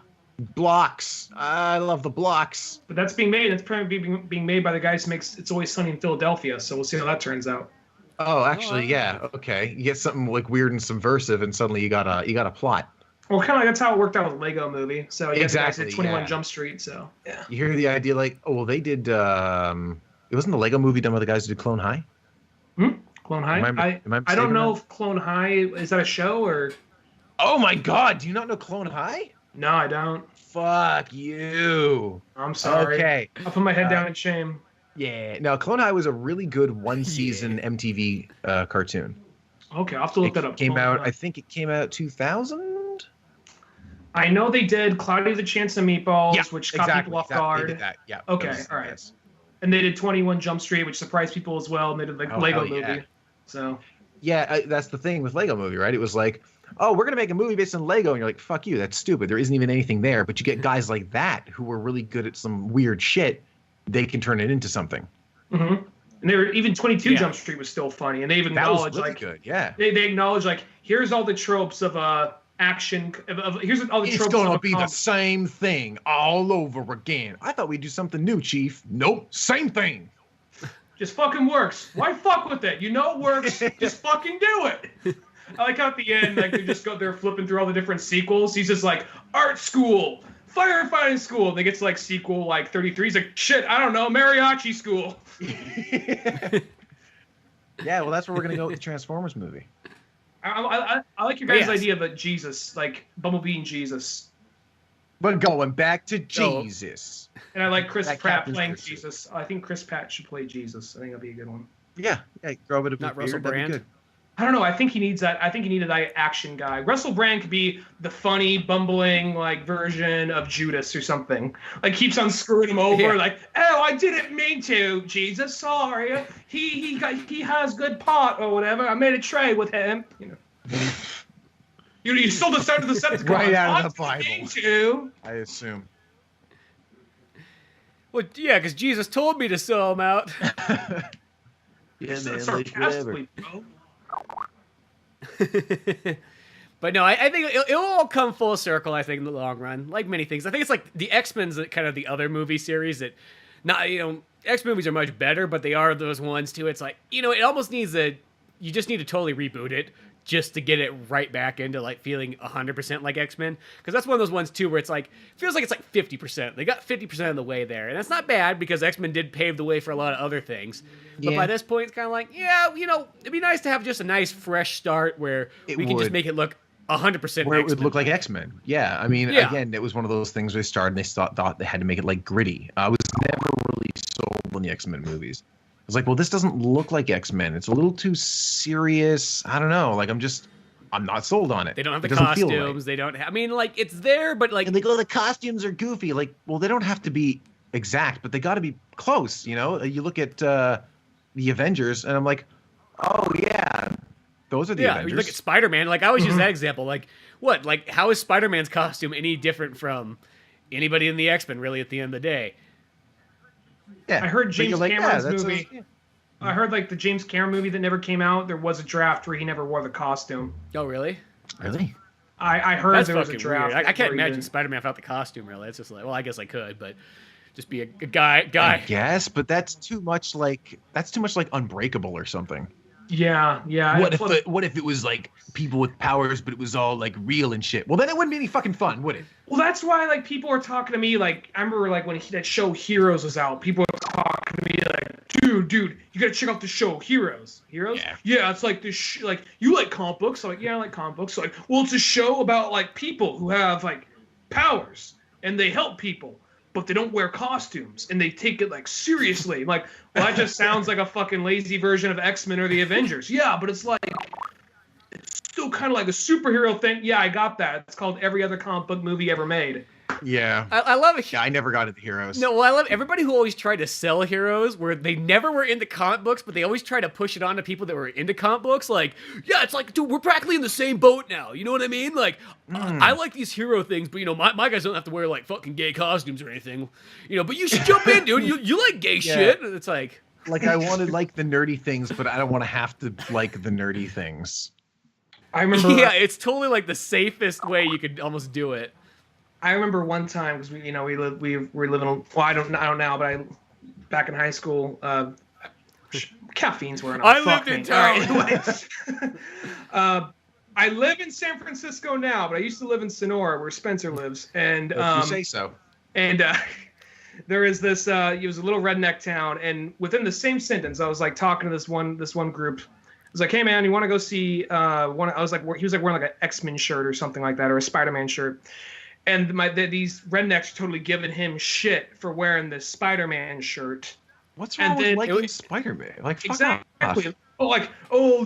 blocks! I love the blocks. But that's being made. It's probably being made by the guys who makes It's Always Sunny in Philadelphia. So we'll see how that turns out. Oh, actually, yeah. Okay, you get something like weird and subversive, and suddenly you got a plot. Well, kind of like that's how it worked out with Lego Movie. So you exactly, guys did 21 Jump Street. So yeah. You hear the idea like, oh well, they did. It wasn't the Lego Movie done by the guys who did Clone High? Clone High? I don't know if Clone High, is that a show or? Oh my god, do you not know Clone High? No, I don't. Fuck you. I'm sorry. Okay. I'll put my head down in shame. Yeah. No, Clone High was a really good one-season MTV cartoon. Okay, I'll have to look that up. I think it came out 2000? I know they did Cloudy with a Chance of Meatballs, which caught people off guard. They did that. Yeah. Okay, all right. Yes. And they did 21 Jump Street, which surprised people as well. And they did Lego Movie. Yeah. So. Yeah, that's the thing with Lego Movie, right? It was like, oh, we're gonna make a movie based on Lego, and you're like, fuck you, that's stupid. There isn't even anything there. But you get guys like that who were really good at some weird shit. They can turn it into something. Mm-hmm. And they were even 22 Jump Street was still funny, and they even acknowledged really good. Yeah. They acknowledge like here's all the tropes of action. Here's all the tropes. It's gonna be the same thing all over again. I thought we'd do something new, Chief. Nope, same thing. Just fucking works. Why fuck with it? You know it works. Just fucking do it. I like how at the end, like they're flipping through all the different sequels. He's just like art school, firefighting school. And they get to like sequel like 33. He's like, shit, I don't know, mariachi school. Yeah, well, that's where we're gonna go with the Transformers movie. I like your guys' idea of Jesus, like Bumblebee and Jesus. We're going back to Jesus. And I like Chris Pratt playing Jesus. I think Chris Pratt should play Jesus. I think that'd be a good one. Yeah, grow a bit of not Russell Brand. Good. I don't know. I think he needs that. I think he needed that action guy. Russell Brand could be the funny, bumbling like version of Judas or something. Like keeps on screwing him over. Like, oh, I didn't mean to, Jesus. Sorry. He has good pot or whatever. I made a trade with him. You stole the start of the Decepticons. Right out of the Bible. To. I assume. Well, yeah, because Jesus told me to sell him out. Yeah, man. Sarcastically, bro. But no, I think it'll all come full circle, I think, in the long run. Like many things. I think it's like the X-Men's kind of the other movie series that, X movies are much better, but they are those ones too. It's like, it almost needs you just need to totally reboot it. just to get it right back into like feeling 100% like X-Men, because that's one of those ones too where it's like feels like it's like 50%. They got 50% of the way there, and that's not bad because X-Men did pave the way for a lot of other things. But by this point, it's kind of like, yeah, you know, it'd be nice to have just a nice fresh start where we can just make it look 100% where it would look like X-Men. Yeah, I mean, again, it was one of those things where they started and they thought they had to make it like gritty. I was never really sold on the X-Men movies. I was like, well, this doesn't look like X-Men. It's a little too serious. I don't know. Like, I'm not sold on it. They don't have the costumes. Right. They don't have, I mean, like, it's there, but like... And they go, the costumes are goofy. Like, well, they don't have to be exact, but they got to be close, you know? You look at the Avengers, and I'm like, oh, yeah, those are the Avengers. You look at Spider-Man. Like, I always use that example. Like, what? Like, how is Spider-Man's costume any different from anybody in the X-Men, really, at the end of the day? Yeah, I heard James Cameron's movie. I heard like the James Cameron movie that never came out. There was a draft where he never wore the costume. Oh, really? Really? I heard that's there was a draft. I can't imagine Spider-Man without the costume. Really, it's just like, well, I guess I could, but just be a guy. I guess, but that's too much like Unbreakable or something. Yeah. What if it was like people with powers, but it was all like real and shit? Well, then it wouldn't be any fucking fun, would it? Well, that's why like people are talking to me like I remember like when that show Heroes was out, people were talking to me like, dude, you gotta check out the show Heroes. Yeah, it's like this like you like comic books. I'm like, yeah, I like comic books. So, like, well, it's a show about like people who have like powers and they help people, but they don't wear costumes and they take it like seriously. I'm like, well, that just sounds like a fucking lazy version of X-Men or the Avengers. Yeah, but it's like it's still kind of like a superhero thing. Yeah, I got that. It's called every other comic book movie ever made. Yeah. I love it. Yeah, I never got into Heroes. No, well, I love everybody who always tried to sell Heroes where they never were into comic books, but they always try to push it on to people that were into comic books. Like, yeah, it's like, dude, we're practically in the same boat now. You know what I mean? Like, I like these hero things, but, you know, my guys don't have to wear, like, fucking gay costumes or anything. You know, but you should jump in, dude. You like gay shit. It's like... Like, I wanted, like, the nerdy things, but I don't want to have to like the nerdy things. I remember... Yeah, it's totally, like, the safest way you could almost do it. I remember one time because we were living. Well, I don't now, but back in high school, caffeine's wearing off. I lived in town. I live in San Francisco now, but I used to live in Sonora, where Spencer lives. And if you say so. And there is this. It was a little redneck town, and within the same sentence, I was like talking to this one group. I was like, "Hey man, you want to go see?" I was like, he was like wearing like an X-Men shirt or something like that, or a Spider-Man shirt. And these rednecks are totally giving him shit for wearing this Spider-Man shirt. What's wrong with liking Spider-Man? Like, fuck exactly. Off.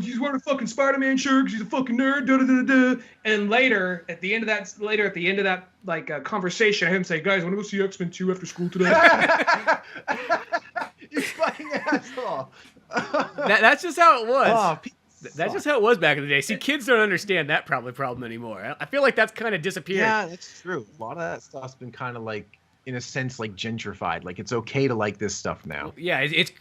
He's wearing a fucking Spider-Man shirt because he's a fucking nerd. Da, da, da, da. And later, at the end of that like conversation, I heard him say, "Guys, want to go see X-Men 2 after school today?" You fucking asshole. That's just how it was. Oh, that's just how it was back in the day. See, kids don't understand that problem anymore. I feel like that's kind of disappeared. Yeah, that's true. A lot of that stuff's been kind of like, in a sense, like gentrified. Like, it's okay to like this stuff now. Yeah, it's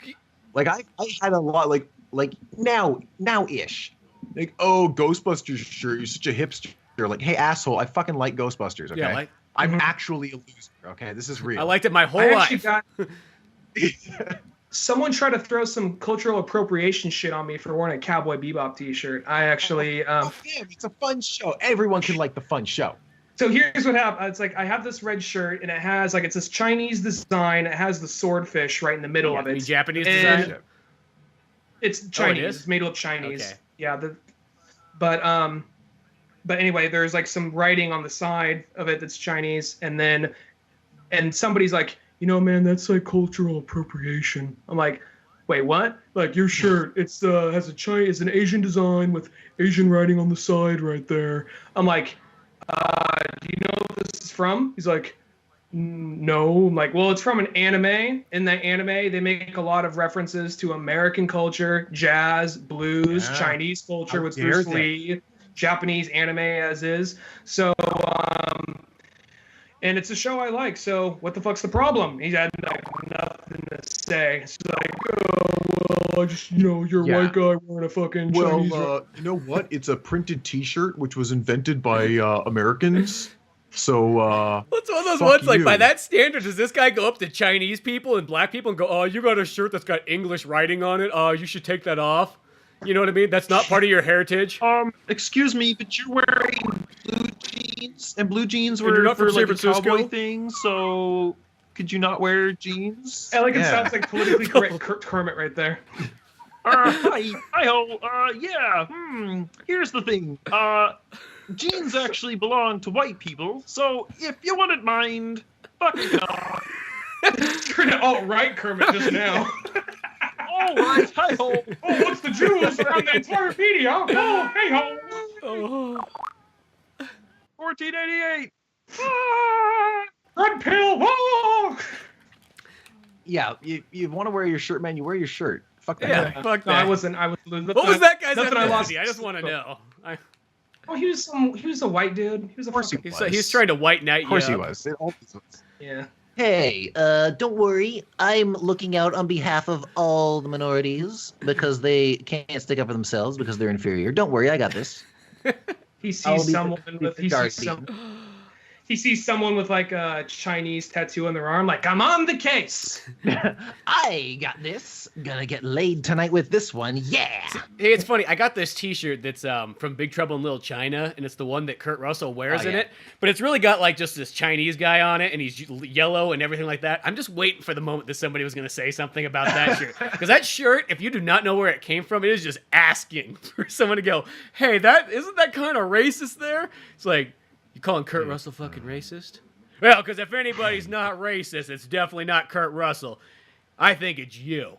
like I had a lot like now-ish. Like, oh, Ghostbusters shirt, you're such a hipster. Like, hey, asshole, I fucking like Ghostbusters, okay? Yeah, I'm actually a loser, okay? This is real. I liked it my whole life. Someone tried to throw some cultural appropriation shit on me for wearing a Cowboy Bebop t-shirt. I actually... damn, it's a fun show. Everyone can like the fun show. So here's what happened. It's like I have this red shirt, and it has, like, it's this Chinese design. It has the swordfish right in the middle of it. Japanese design? It's Chinese. It's made up Chinese. Okay. Yeah. But anyway, there's, like, some writing on the side of it that's Chinese, and somebody's like, you know, man, that's like cultural appropriation. I'm like, wait, what? Like, your shirt, it's an Asian design with Asian writing on the side right there. I'm like, do you know what this is from? He's like, no. I'm like, well, it's from an anime. In that anime, they make a lot of references to American culture, jazz, blues, Chinese culture with Bruce Lee, Japanese anime as is. So, and it's a show I like, so what the fuck's the problem? He had like nothing to say. It's like, oh, well, I just, you know, you're a white guy wearing a fucking Chinese... you know what? It's a printed t-shirt, which was invented by Americans. So, it's one of those ones, like, by that standard, does this guy go up to Chinese people and black people and go, oh, you got a shirt that's got English writing on it? Oh, you should take that off. You know what I mean? That's not part of your heritage. Excuse me, but you're wearing blue jeans, and blue jeans you're were not for from San like a Francisco? cowboy thing. So could you not wear jeans? I like it Yeah. sounds like politically correct Kermit right there. Hi-ho, yeah, here's the thing. Jeans actually belong to white people, so if you wouldn't mind, fucking off. You're an alt-right Kermit just now. All right, hi-ho. Oh, what's the Jews around the entire media? Oh, hey-ho. Oh. 1488. Red pill. Oh. Yeah, you want to wear your shirt, man. You wear your shirt. Fuck that. Yeah, guy. fuck No, that. I wasn't. What was that guy's nothing I lost. ethnicity? I just want to know. Oh, he was a white dude. He was a Of course he fucking, was. He's trying to white knight you. Of course he up. was. It always was. yeah. Hey, don't worry. I'm looking out on behalf of all the minorities because they can't stick up for themselves because they're inferior. Don't worry, I got this. He I'll sees be someone the with guardian. he sees someone with like a Chinese tattoo on their arm. Like, I'm on the case. I got this. Gonna get laid tonight with this one. Yeah. Hey, it's funny. I got this T-shirt that's from Big Trouble in Little China, and it's the one that Kurt Russell wears in yeah. it. But it's really got like just this Chinese guy on it, and he's yellow and everything like that. I'm just waiting for the moment that somebody was going to say something about that shirt, because that shirt, if you do not know where it came from, it is just asking for someone to go, "Hey, that isn't that kind of racist there?" It's like, you calling Kurt Russell fucking racist? Well, because if anybody's not racist, it's definitely not Kurt Russell. I think it's you.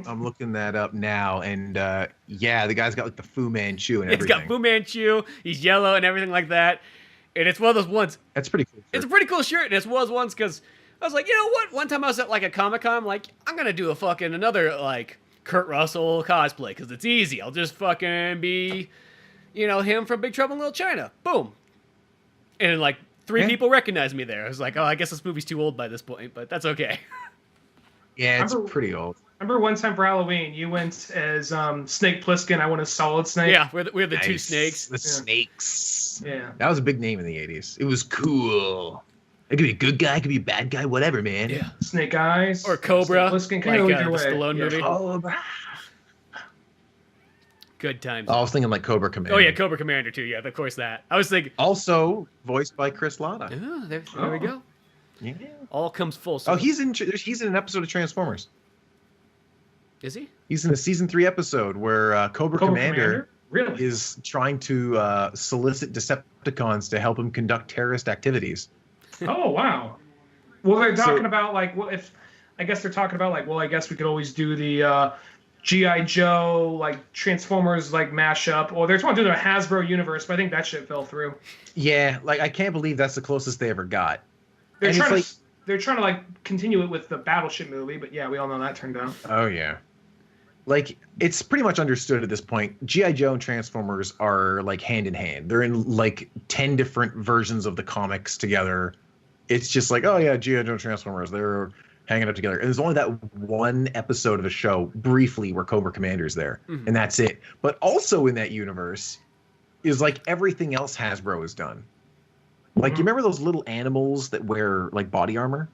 I'm looking that up now, and yeah, the guy's got like the Fu Manchu and It's everything. got Fu Manchu, he's yellow and everything like that. And it's one of those ones. That's pretty cool. It's a pretty cool shirt, and it's one of those ones because I was like, you know what? One time I was at like a Comic-Con, I'm like, I'm going to do another like Kurt Russell cosplay because it's easy. I'll just fucking be, him from Big Trouble in Little China. Boom. And like three people recognized me there. I was like, oh, I guess this movie's too old by this point, but that's okay. Yeah, it's Remember- pretty old. Remember one time for Halloween, you went as Snake Plissken. I went as Solid Snake. Yeah, we're the two Nice. snakes. The snakes. Yeah. That was a big name in the 80s. It was cool. It could be a good guy, it could be a bad guy, whatever, man. Yeah. Snake Eyes. Or Cobra, Snake Plissken, like kind of the either way. Stallone Yeah. movie. Oh, Good times. I was thinking like Cobra Commander. Oh, yeah, Cobra Commander, too. Yeah, of course that. I was thinking, Also voiced by Chris Latta. oh, there we go. Yeah. All comes full circle. Oh, he's in an episode of Transformers. Is he? He's in a season 3 episode where Cobra Commander Really? is trying to solicit Decepticons to help him conduct terrorist activities. Oh, wow. Well, they're talking So- about like, I guess they're talking about like, well, I guess we could always do the G.I. Joe like Transformers like mashup, or they're trying to do the Hasbro universe, but I think that shit fell through. Yeah, like I can't believe that's the closest they ever got. They're And it's trying like- to they're trying to like continue it with the Battleship movie, but yeah, we all know that turned out. Oh yeah. Like it's pretty much understood at this point. G.I. Joe and Transformers are like hand in hand. They're in like 10 different versions of the comics together. It's just like, oh yeah, G.I. Joe and Transformers, they're hanging out together. And there's only that one episode of the show briefly where Cobra Commander's there, and that's it. But also in that universe is like everything else Hasbro has done. Like, you remember those little animals that wear like body armor?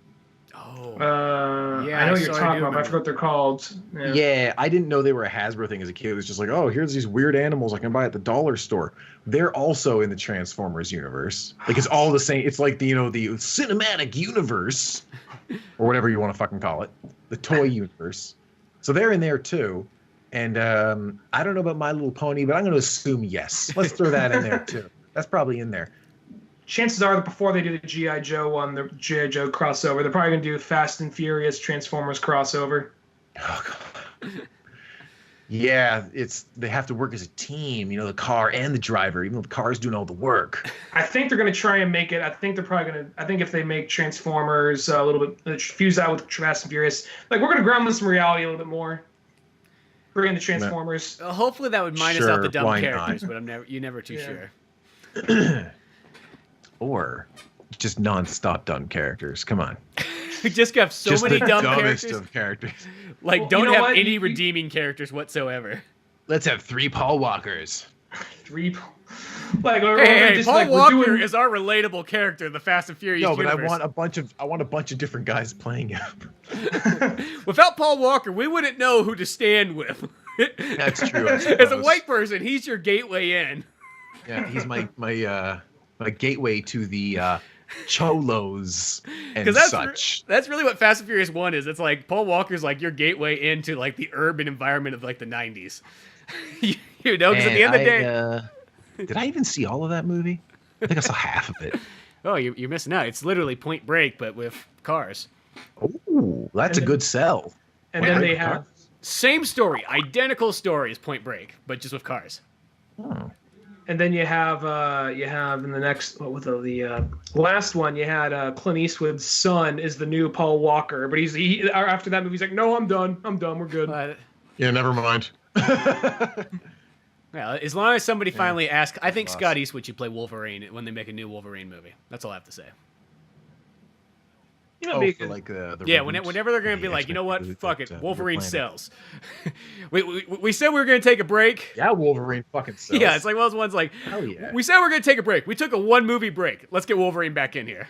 Oh. I know what you're talking about, but I forgot what they're called. Yeah, I didn't know they were a Hasbro thing as a kid. It was just like, oh, here's these weird animals I can buy at the dollar store. They're also in the Transformers universe. Like, it's all the same. It's like the cinematic universe, or whatever you want to fucking call it, the toy universe. So they're in there too. And I don't know about My Little Pony, but I'm going to assume yes. Let's throw that in there too. That's probably in there. Chances are that before they do the G.I. Joe one, the G.I. Joe crossover, they're probably going to do Fast and Furious Transformers crossover. Oh, God. Yeah, they have to work as a team, the car and the driver, even though the car's doing all the work. I think they're going to try and make it. I think if they make Transformers a little bit, fuse that with Fast and Furious, like we're going to ground this in reality a little bit more. Bring in the Transformers. Hopefully that would minus out the Sure, dumb why characters, not? but you're never too Yeah. sure. Or just non-stop dumb characters. Come on. We just got so Just many the dumb dumbest characters. of characters. Like, Well, don't you know have what? any You- redeeming characters whatsoever. Let's have 3 Paul Walkers. Three. Like, or Hey, just Paul like Walker we're doing. is our relatable character in the Fast and Furious No, but universe. I want a bunch of different guys playing him. Without Paul Walker, we wouldn't know who to stand with. That's true. I As a suppose. white person, he's your gateway in. Yeah, he's my gateway to the cholos and Because such. that's really what Fast and Furious 1 is. It's like Paul Walker's like your gateway into like the urban environment of like the 90s. You know, because at the end of the day... Did I even see all of that movie? I think I saw half of it. Oh, you're missing out. It's literally Point Break, but with cars. Oh, that's a good sell. And Wait, then I- they have Same story, identical story as Point Break, but just with cars. Oh. And then you have in the next the last one you had Clint Eastwood's son is the new Paul Walker, but he after that movie he's like, no, I'm done, we're good. Yeah, never mind. Well, as long as somebody finally asks, I think Lost. Scott Eastwood should play Wolverine when they make a new Wolverine movie. That's all I have to say. You know, be a for good- like the Yeah, reboot, whenever they're gonna be the like, you know what, X-Men movie fuck that, it, we were Wolverine planning. sells. we said we were gonna take a break. Yeah, Wolverine fucking sells. Yeah, it's like one of those ones like, Hell yeah. we said we are gonna take a break. We took a 1 movie break. Let's get Wolverine back in here.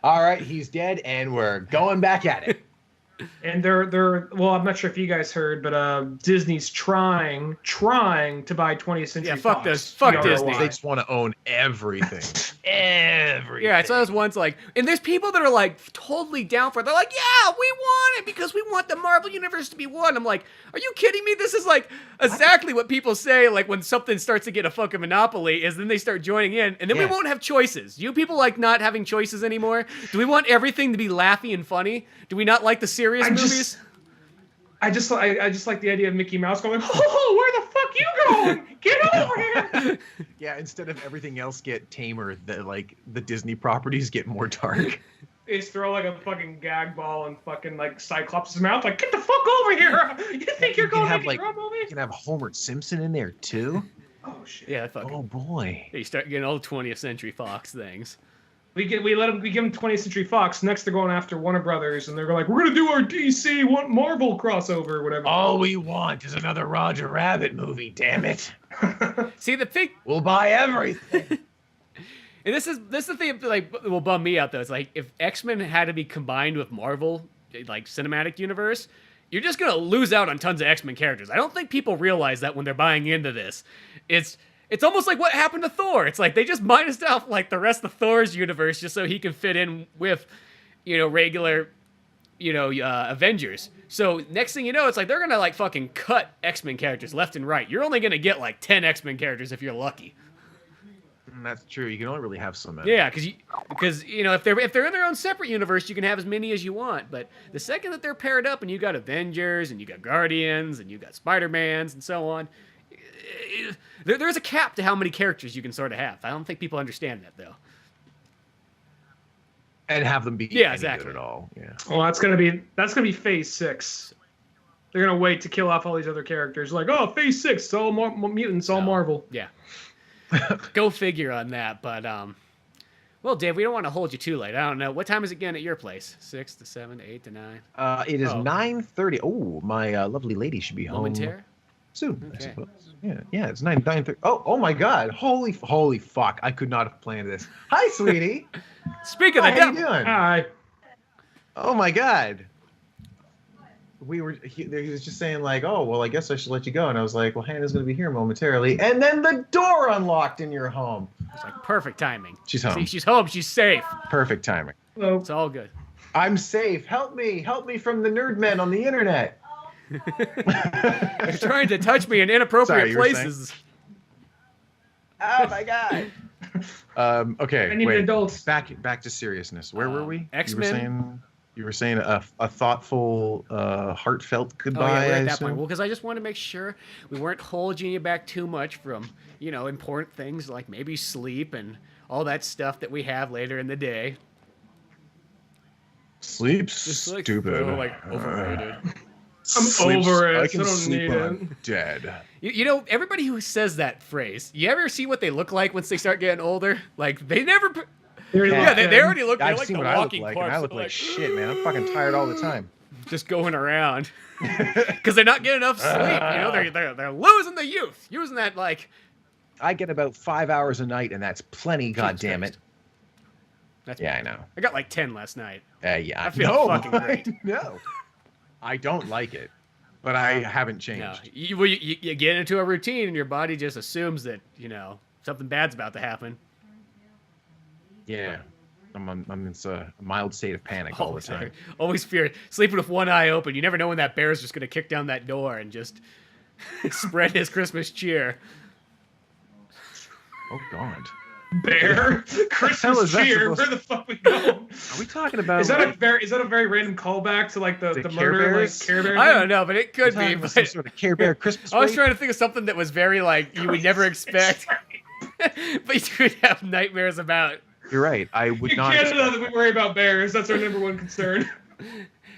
All right, he's dead, and we're going back at it. And they're well, I'm not sure if you guys heard, but Disney's trying to buy 20th Century Yeah, fuck Fox. this. Fuck You know Disney. why. They just want to own everything. Everything. Yeah, it's those ones like, and there's people that are like totally down for it. They're like, yeah, we want it because we want the Marvel Universe to be one. I'm like, are you kidding me? This is like exactly what people say like when something starts to get a fucking monopoly is then they start joining in and then we Yeah. won't have choices. Do you people like not having choices anymore? Do we want everything to be laughy and funny? Do we not like the serious movies? I just like the idea of Mickey Mouse going, oh, where the fuck you going? Get over here! Yeah, instead of everything else get tamer, the Disney properties get more dark. They just throw like a fucking gag ball in fucking like Cyclops' mouth, like get the fuck over here! You think you're going to have make your own movie? You can have Homer Simpson in there too. Oh shit! Yeah, fucking. Oh boy. You start getting all the 20th Century Fox things. We give them 20th Century Fox. Next, they're going after Warner Brothers, and they're like, we're gonna do our DC Marvel crossover, or whatever. All we want is another Roger Rabbit movie. Damn it. See, the thing. We'll buy everything. And this is the thing that like will bum me out though. It's like if X-Men had to be combined with Marvel, like cinematic universe, you're just gonna lose out on tons of X-Men characters. I don't think people realize that when they're buying into this. It's almost like what happened to Thor. It's like they just minused out like the rest of Thor's universe just so he can fit in with, regular, Avengers. So next thing you know, it's like they're gonna like fucking cut X-Men characters left and right. You're only gonna get like 10 X-Men characters if you're lucky. That's true. You can only really have so many. Yeah, because if they're in their own separate universe, you can have as many as you want. But the second that they're paired up, and you got Avengers, and you got Guardians, and you got Spider-Mans, and so on, there's a cap to how many characters you can sort of have. I don't think people understand that though. And have them be Yeah, any exactly. good at all. Yeah. Well, that's gonna be Phase 6. They're gonna wait to kill off all these other characters. Like, oh, Phase 6, it's all mutants, all Marvel. Yeah. Go figure on that. But well, Dave, we don't want to hold you too late. I don't know. What time is it again at your place? 6 to 7 to 8 to 9? It is Oh. 9:30. Oh, my lovely lady should be home Momentary? soon, Okay. I suppose. Yeah, it's 9:30. Oh my God! Holy fuck! I could not have planned this. Hi, sweetie. Speak of the Hi, how you devil. doing? Hi. Oh my God. He was just saying like, oh well, I guess I should let you go, and I was like, well, Hannah's gonna be here momentarily, and then the door unlocked in your home. It's like perfect timing. She's home. See, she's home. She's safe. Perfect timing. Hello. It's all good. I'm safe. Help me from the nerd men on the internet. They're trying to touch me in inappropriate Sorry, you were saying? places. Oh my God. Okay. I need wait. adults. Back to seriousness. Where were we? X-Men. You were saying a thoughtful, heartfelt Oh goodbye. yeah, we're I at that assume? point. Well, because I just want to make sure we weren't holding you back too much from, important things like maybe sleep and all that stuff that we have later in the day. Sleep's Just like, stupid. overrated. I'm over it. I can I don't sleep need when it. I'm dead. Everybody who says that phrase, you ever see what they look like once they start getting older? Like they never. They already look. They're I've like seen the what I look walking like, corpse. and I look They're like shit, man. I'm fucking tired all the time. just going around because they're not getting enough sleep. They're losing the youth, using that like. I get about 5 hours a night, and that's plenty. God damn it. That's Yeah, I know. I got like 10 last night. Yeah, I feel no, fucking great. No, I don't like it. but I haven't No, changed. you get into a routine and your body just assumes that, something bad's about to happen. Yeah. I'm in a mild state of panic all the time. Always fear. Sleeping with one eye open. You never know when that bear's just going to kick down that door and just spread his Christmas cheer. Oh, God. Bear Christmas cheer. Where the fuck we go? Are we talking about? Is that a very random callback to like the Care murder Bears? like Care Bear? I don't know, but it could be. some sort of Care Bear Christmas? I was wreath? trying to think of something that was very like you would never expect, but you could have nightmares about. You're right. I would In not. Canada, we worry about bears. That's our number one concern.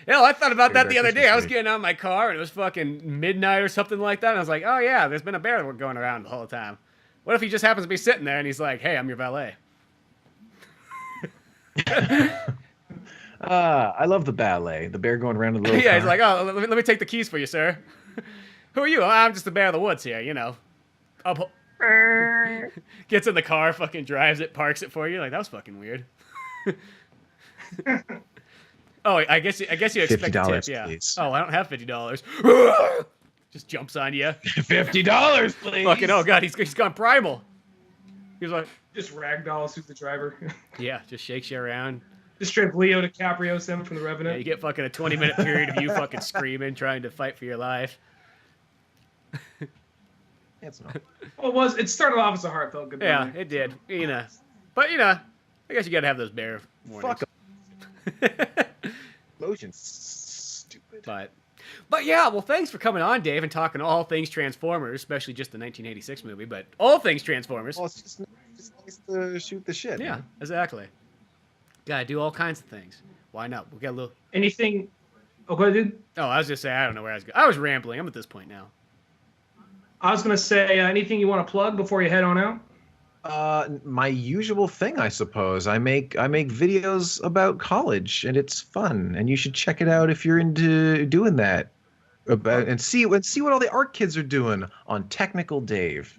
Yeah, I thought about that the Bear other day. Christmas I was wreath. getting out of my car and it was fucking midnight or something like that. And I was like, oh yeah, there's been a bear going around the whole time. What if he just happens to be sitting there and he's like, hey, I'm your valet? I love the ballet. The bear going around in the little Yeah, he's car. like, oh, let me take the keys for you, sir. Who are you? "Oh, I'm just the bear of the woods here, Gets in the car, fucking drives it, parks it for you. Like, that was fucking weird. Oh, I guess you expect a tip, $50, yeah. please. Oh, I don't have $50. Just jumps on you. $50, please. Fucking, oh god, he's gone primal. He's like, Just ragdolls who's the driver. yeah, just shakes you around. Just straight Leo DiCaprio him from The Yeah, Revenant. you get fucking a 20-minute period of you fucking screaming, trying to fight for your life. It's not. Well, it started off as a heartfelt goodbye. Yeah, it did. But I guess you gotta have those bear warnings. Fuck Lotion's stupid. But yeah, well, thanks for coming on, Dave, and talking all things Transformers, especially just the 1986 movie, but all things Transformers. Well, it's just nice to shoot the shit. Yeah, man. exactly. Gotta do all kinds of things. Why not? We got a little. Anything? Oh, go ahead, dude. Oh, I was just saying, I don't know where I was going. I was rambling. I'm at this point now. I was gonna say anything you want to plug before you head on out. My usual thing, I suppose. I make videos about college, and it's fun, and you should check it out if you're into doing that. And see what all the art kids are doing on Technical Dave,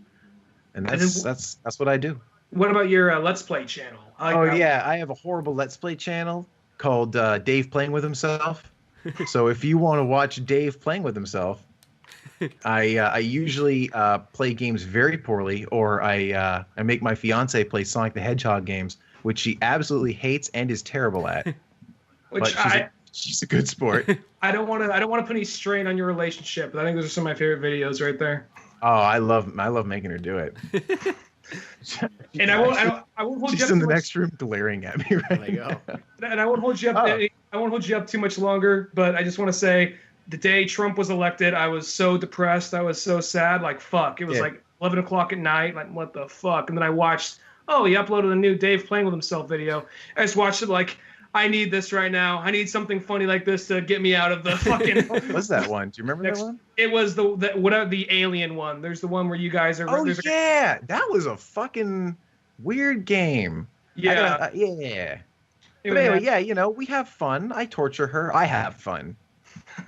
and that's what I do. What about your Let's Play channel? I like that. Yeah, I have a horrible Let's Play channel called Dave Playing with Himself. So if you want to watch Dave playing with himself, I usually play games very poorly, or I make my fiance play Sonic the Hedgehog games, which she absolutely hates and is terrible at. Which But she's a good sport. I don't want to put any strain on your relationship, but I think those are some of my favorite videos right there. Oh, I love making her do it. And I won't hold you She's up in too the much- next room glaring at me right There you go. And I won't hold you up. Oh. I won't hold you up too much longer. But I just want to say, the day Trump was elected, I was so depressed. I was so sad. Like fuck. It was Yeah. like 11 o'clock at night. Like what the fuck? And then I watched. Oh, he uploaded a new Dave playing with himself video. I just watched it. Like I need this right now. I need something funny like this to get me out of the fucking. What was that one? Do you remember that one? It was the alien one. There's the one where you guys are. Oh there's a- yeah, that was a fucking weird game. yeah. Yeah. It But was anyway, that- yeah, we have fun. I torture her. I have fun.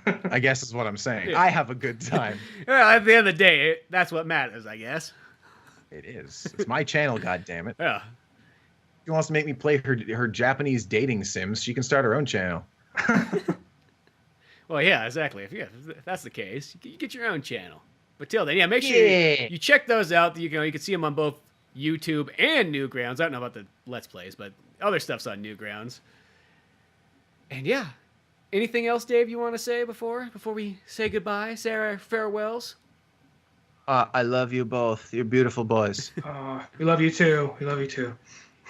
I guess is what I'm saying. Yeah. I have a good time. Well, at the end of the day, that's what matters, I guess. It is. It's my channel, goddammit. Yeah. If she wants to make me play her Japanese dating sims, she can start her own channel. Well, yeah, exactly. If that's the case, you get your own channel. But till then, yeah, make sure Yeah. you check those out. You can see them on both YouTube and Newgrounds. I don't know about the Let's Plays, but other stuff's on Newgrounds. And yeah, anything else, Dave, you want to say before we say goodbye, say our farewells? I love you both. You're beautiful boys. We love you too. We love you too.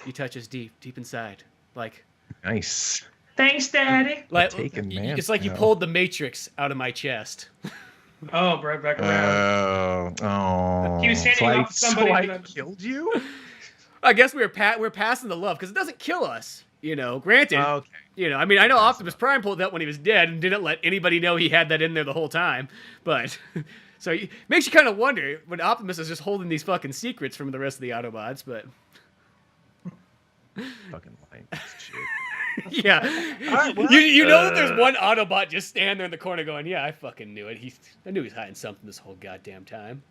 You touch us deep inside, like Nice. Thanks, Daddy. Taken man. it's like you No. pulled the Matrix out of my chest. Oh, right back around. Oh. He was handing so off somebody So I that- killed you? I guess we're passing the love because it doesn't kill us. Granted. Okay. I mean, I know Optimus Prime pulled that when he was dead and didn't let anybody know he had that in there the whole time. But, so it makes you kind of wonder when Optimus is just holding these fucking secrets from the rest of the Autobots, but Fucking lying. Shit. yeah. right, well, you know that there's one Autobot just standing there in the corner going, yeah, I fucking knew it. I knew he was hiding something this whole goddamn time.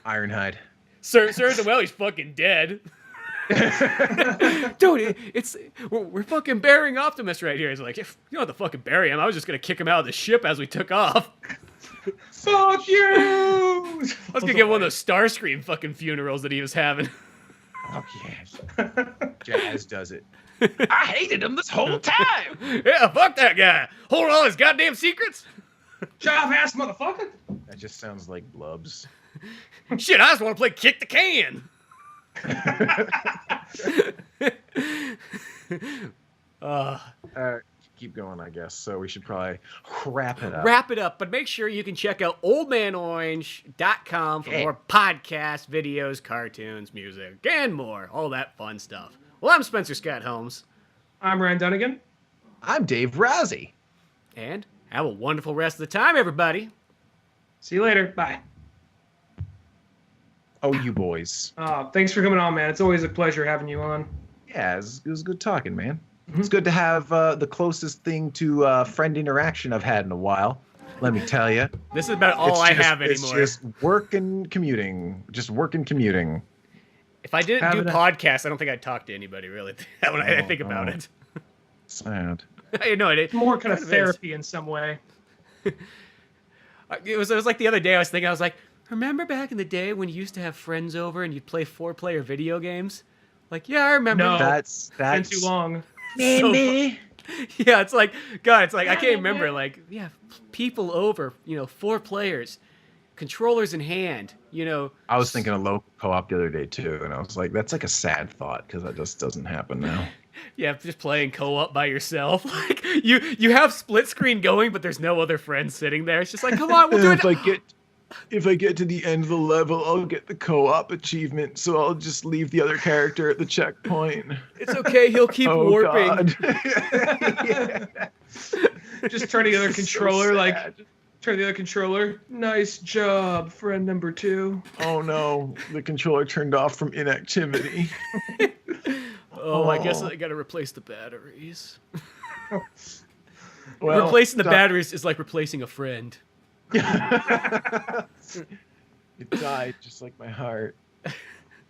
Ironhide. Serves him well, he's fucking dead. Dude, we're fucking burying Optimus right here. He's like, if you don't have to fucking bury him, I was just gonna kick him out of the ship as we took off. Fuck you! I was gonna get one of those Starscream fucking funerals that he was having. Oh yeah. Jazz does it. I hated him this whole time. Yeah, fuck that guy. Holding all his goddamn secrets. Job ass motherfucker. That just sounds like Blubs. Shit, I just want to play kick the can. Keep going, I guess. So we should probably wrap it up. Wrap it up, but make sure you can check out oldmanorange.com for more podcasts, videos, cartoons, music, and more. All that fun stuff. Well, I'm Spencer Scott Holmes. I'm Rand Dunigan. I'm Dave Razi. And have a wonderful rest of the time, everybody. See you later. Bye. Oh, you boys. Thanks for coming on, man. It's always a pleasure having you on. Yeah, it was good talking, man. It's good to have the closest thing to friend interaction I've had in a while. Let me tell you. This is about all I have anymore. It's just work and commuting. Just work and commuting. If I didn't do podcasts, I don't think I'd talk to anybody, really, when I think about it. Sad. I know it. More kind of therapy in some way. It was like the other day I was thinking, I was like, remember back in the day when you used to have friends over and you'd play 4-player video games? Like, yeah, I remember. No, that's been too long. So, yeah, it's like, God, it's like, I can't remember, like, yeah, people over, 4 players, controllers in hand, I was thinking of local co-op the other day, too, and I was like, that's like a sad thought, because that just doesn't happen now. Yeah, just playing co-op by yourself. Like, you have split screen going, but there's no other friends sitting there. It's just like, come on, we'll do it. If I get to the end of the level, I'll get the co-op achievement, so I'll just leave the other character at the checkpoint. It's okay, he'll keep warping. God. Just turn the other controller, turn the other controller. Nice job, friend number 2. Oh no, the controller turned off from inactivity. I guess I gotta replace the batteries. Well, replacing the batteries is like replacing a friend. It died just like my heart.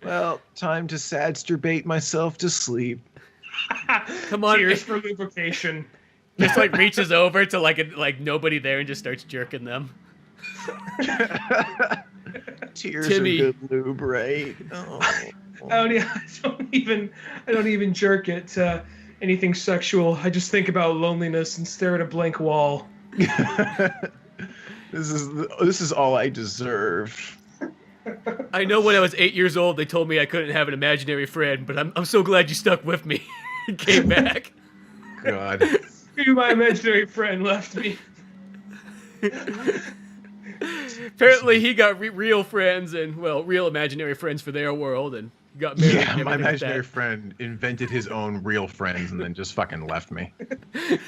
Well, time to sadsturbate myself to sleep. Come on. Tears for lubrication. Just like reaches over to like nobody there and just starts jerking them. Tears Timmy. are good lube, right? Oh. I don't even jerk it anything sexual. I just think about loneliness and stare at a blank wall. This is all I deserve. I know when I was 8 years old, they told me I couldn't have an imaginary friend, but I'm so glad you stuck with me and came back. God. My imaginary friend left me. Apparently, he got real friends and, real imaginary friends for their world and got married. Yeah, and my imaginary like friend invented his own real friends and then just fucking left me.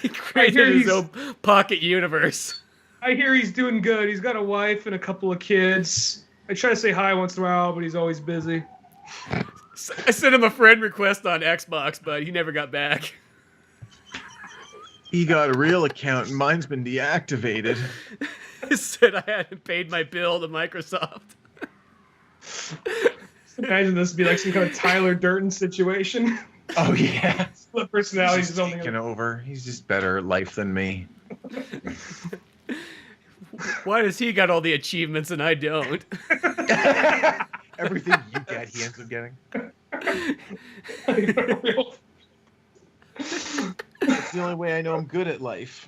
He created his own pocket universe. I hear he's doing good. He's got a wife and a couple of kids. I try to say hi once in a while, but he's always busy. I sent him a friend request on Xbox, but he never got back. He got a real account and mine's been deactivated. He said I hadn't paid my bill to Microsoft. Imagine this would be like some kind of Tyler Durden situation. Oh, yeah. Split personalities is only taking over. He's just better at life than me. Why does he got all the achievements and I don't? Everything you get, he ends up getting. That's the only way I know I'm good at life.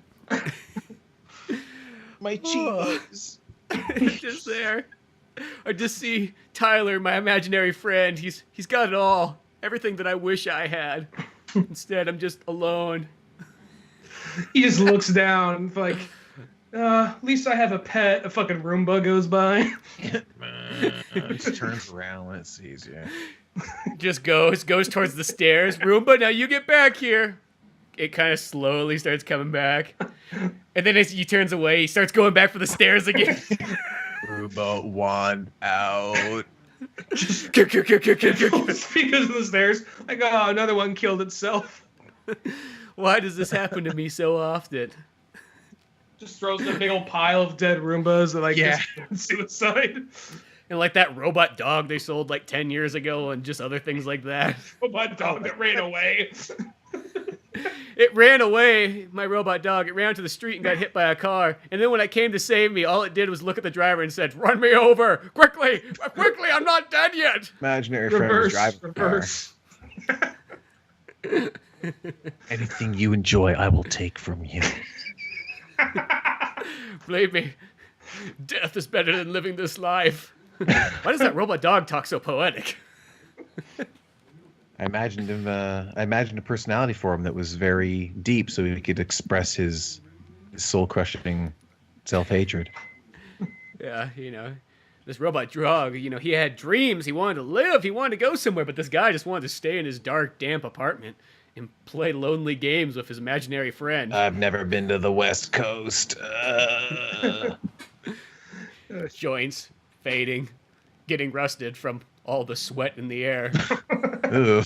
My cheese. He's just there. I just see Tyler, my imaginary friend. He's got it all. Everything that I wish I had. Instead, I'm just alone. He just looks down like, at least I have a pet. A fucking Roomba goes by. It just turns around when it sees you. Just goes towards the stairs. Roomba, now you get back here. It kind of slowly starts coming back. And then as he turns away, he starts going back for the stairs again. Roomba wand out. Just because of the stairs. Like, oh, another one killed itself. Why does this happen to me so often? Just throws in a big old pile of dead Roombas that Yeah. just suicide. And like that robot dog they sold like 10 years ago and just other things like that. Robot dog that ran away. It ran away, my robot dog. It ran to the street and got hit by a car. And then when I came to save me, all it did was look at the driver and said, "Run me over! Quickly! Quickly! I'm not dead yet!" Imaginary friend was driving the car. Reverse. Anything you enjoy, I will take from you. Believe me, death is better than living this life. Why does that robot dog talk so poetic? I imagined a personality for him that was very deep, so he could express his soul-crushing self-hatred. Yeah, this robot dog, he had dreams. He wanted to live. He wanted to go somewhere, but this guy just wanted to stay in his dark, damp apartment and play lonely games with his imaginary friend. I've never been to the West Coast. Joints fading, getting rusted from all the sweat in the air. Ugh.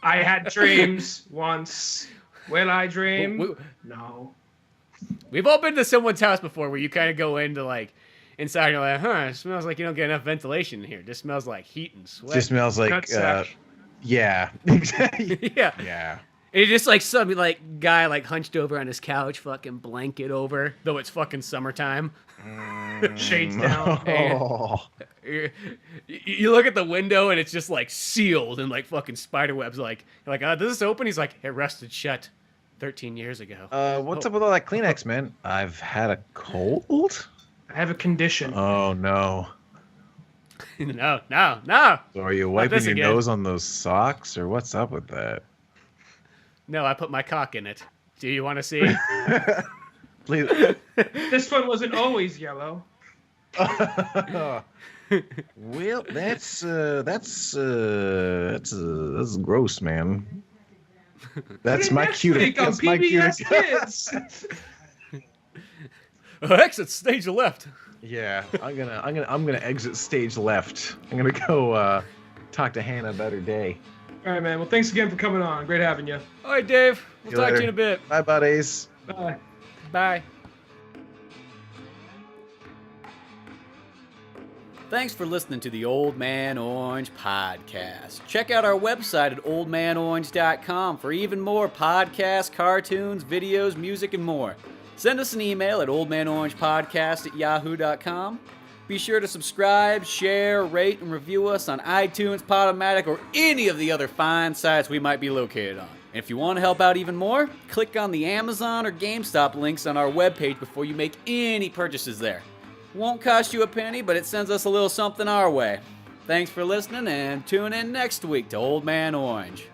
I had dreams once. Will I dream? No. We've all been to someone's house before where you kind of go into inside and you're like, it smells like you don't get enough ventilation in here. It just smells like heat and sweat. Just smells like, yeah. Yeah. Yeah. And it's just some guy hunched over on his couch, fucking blanket over, though it's fucking summertime. Shades down. Oh. You look at the window and it's just sealed and fucking spider webs. You're like, this is open. He's like, it rusted shut 13 years ago. What's up with all that Kleenex, man? I've had a cold. I have a condition. Oh no. No. So are you wiping your again. nose on those socks, or what's up with that? No, I put my cock in it. Do you want to see? Please. This one wasn't always yellow. Well, that's gross, man. That's my cue. That's my cue. Kids. Exit stage left. Yeah, I'm gonna exit stage left. I'm gonna go talk to Hannah about her day. All right, man. Well, thanks again for coming on. Great having you. All right, Dave. We'll See you talk to later. you in a bit. Bye, buddies. Bye. Bye. Thanks for listening to the Old Man Orange podcast. Check out our website at oldmanorange.com for even more podcasts, cartoons, videos, music, and more. Send us an email at oldmanorangepodcast@yahoo.com. Be sure to subscribe, share, rate, and review us on iTunes, Podomatic, or any of the other fine sites we might be located on. And if you want to help out even more, click on the Amazon or GameStop links on our webpage before you make any purchases there. Won't cost you a penny, but it sends us a little something our way. Thanks for listening, and tune in next week to Old Man Orange.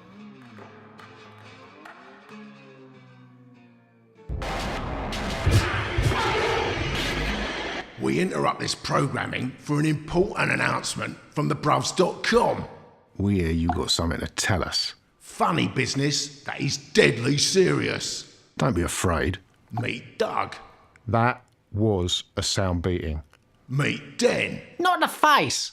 We interrupt this programming for an important announcement from thebruvs.com. We hear you got something to tell us. Funny business that is deadly serious. Don't be afraid. Meet Doug. That was a sound beating. Meet Den. Not in the face!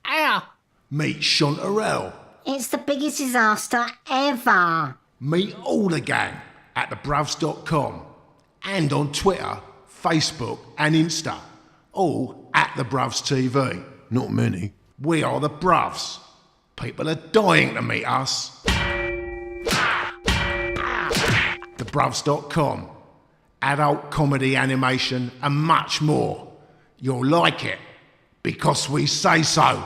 Ow! Meet Chantarelle. It's the biggest disaster ever. Meet all the gang at thebruvs.com and on Twitter, Facebook and Insta. All at the Bruvs TV. Not many. We are the Bruvs. People are dying to meet us. Thebruvs.com. Adult comedy, animation and much more. You'll like it because we say so.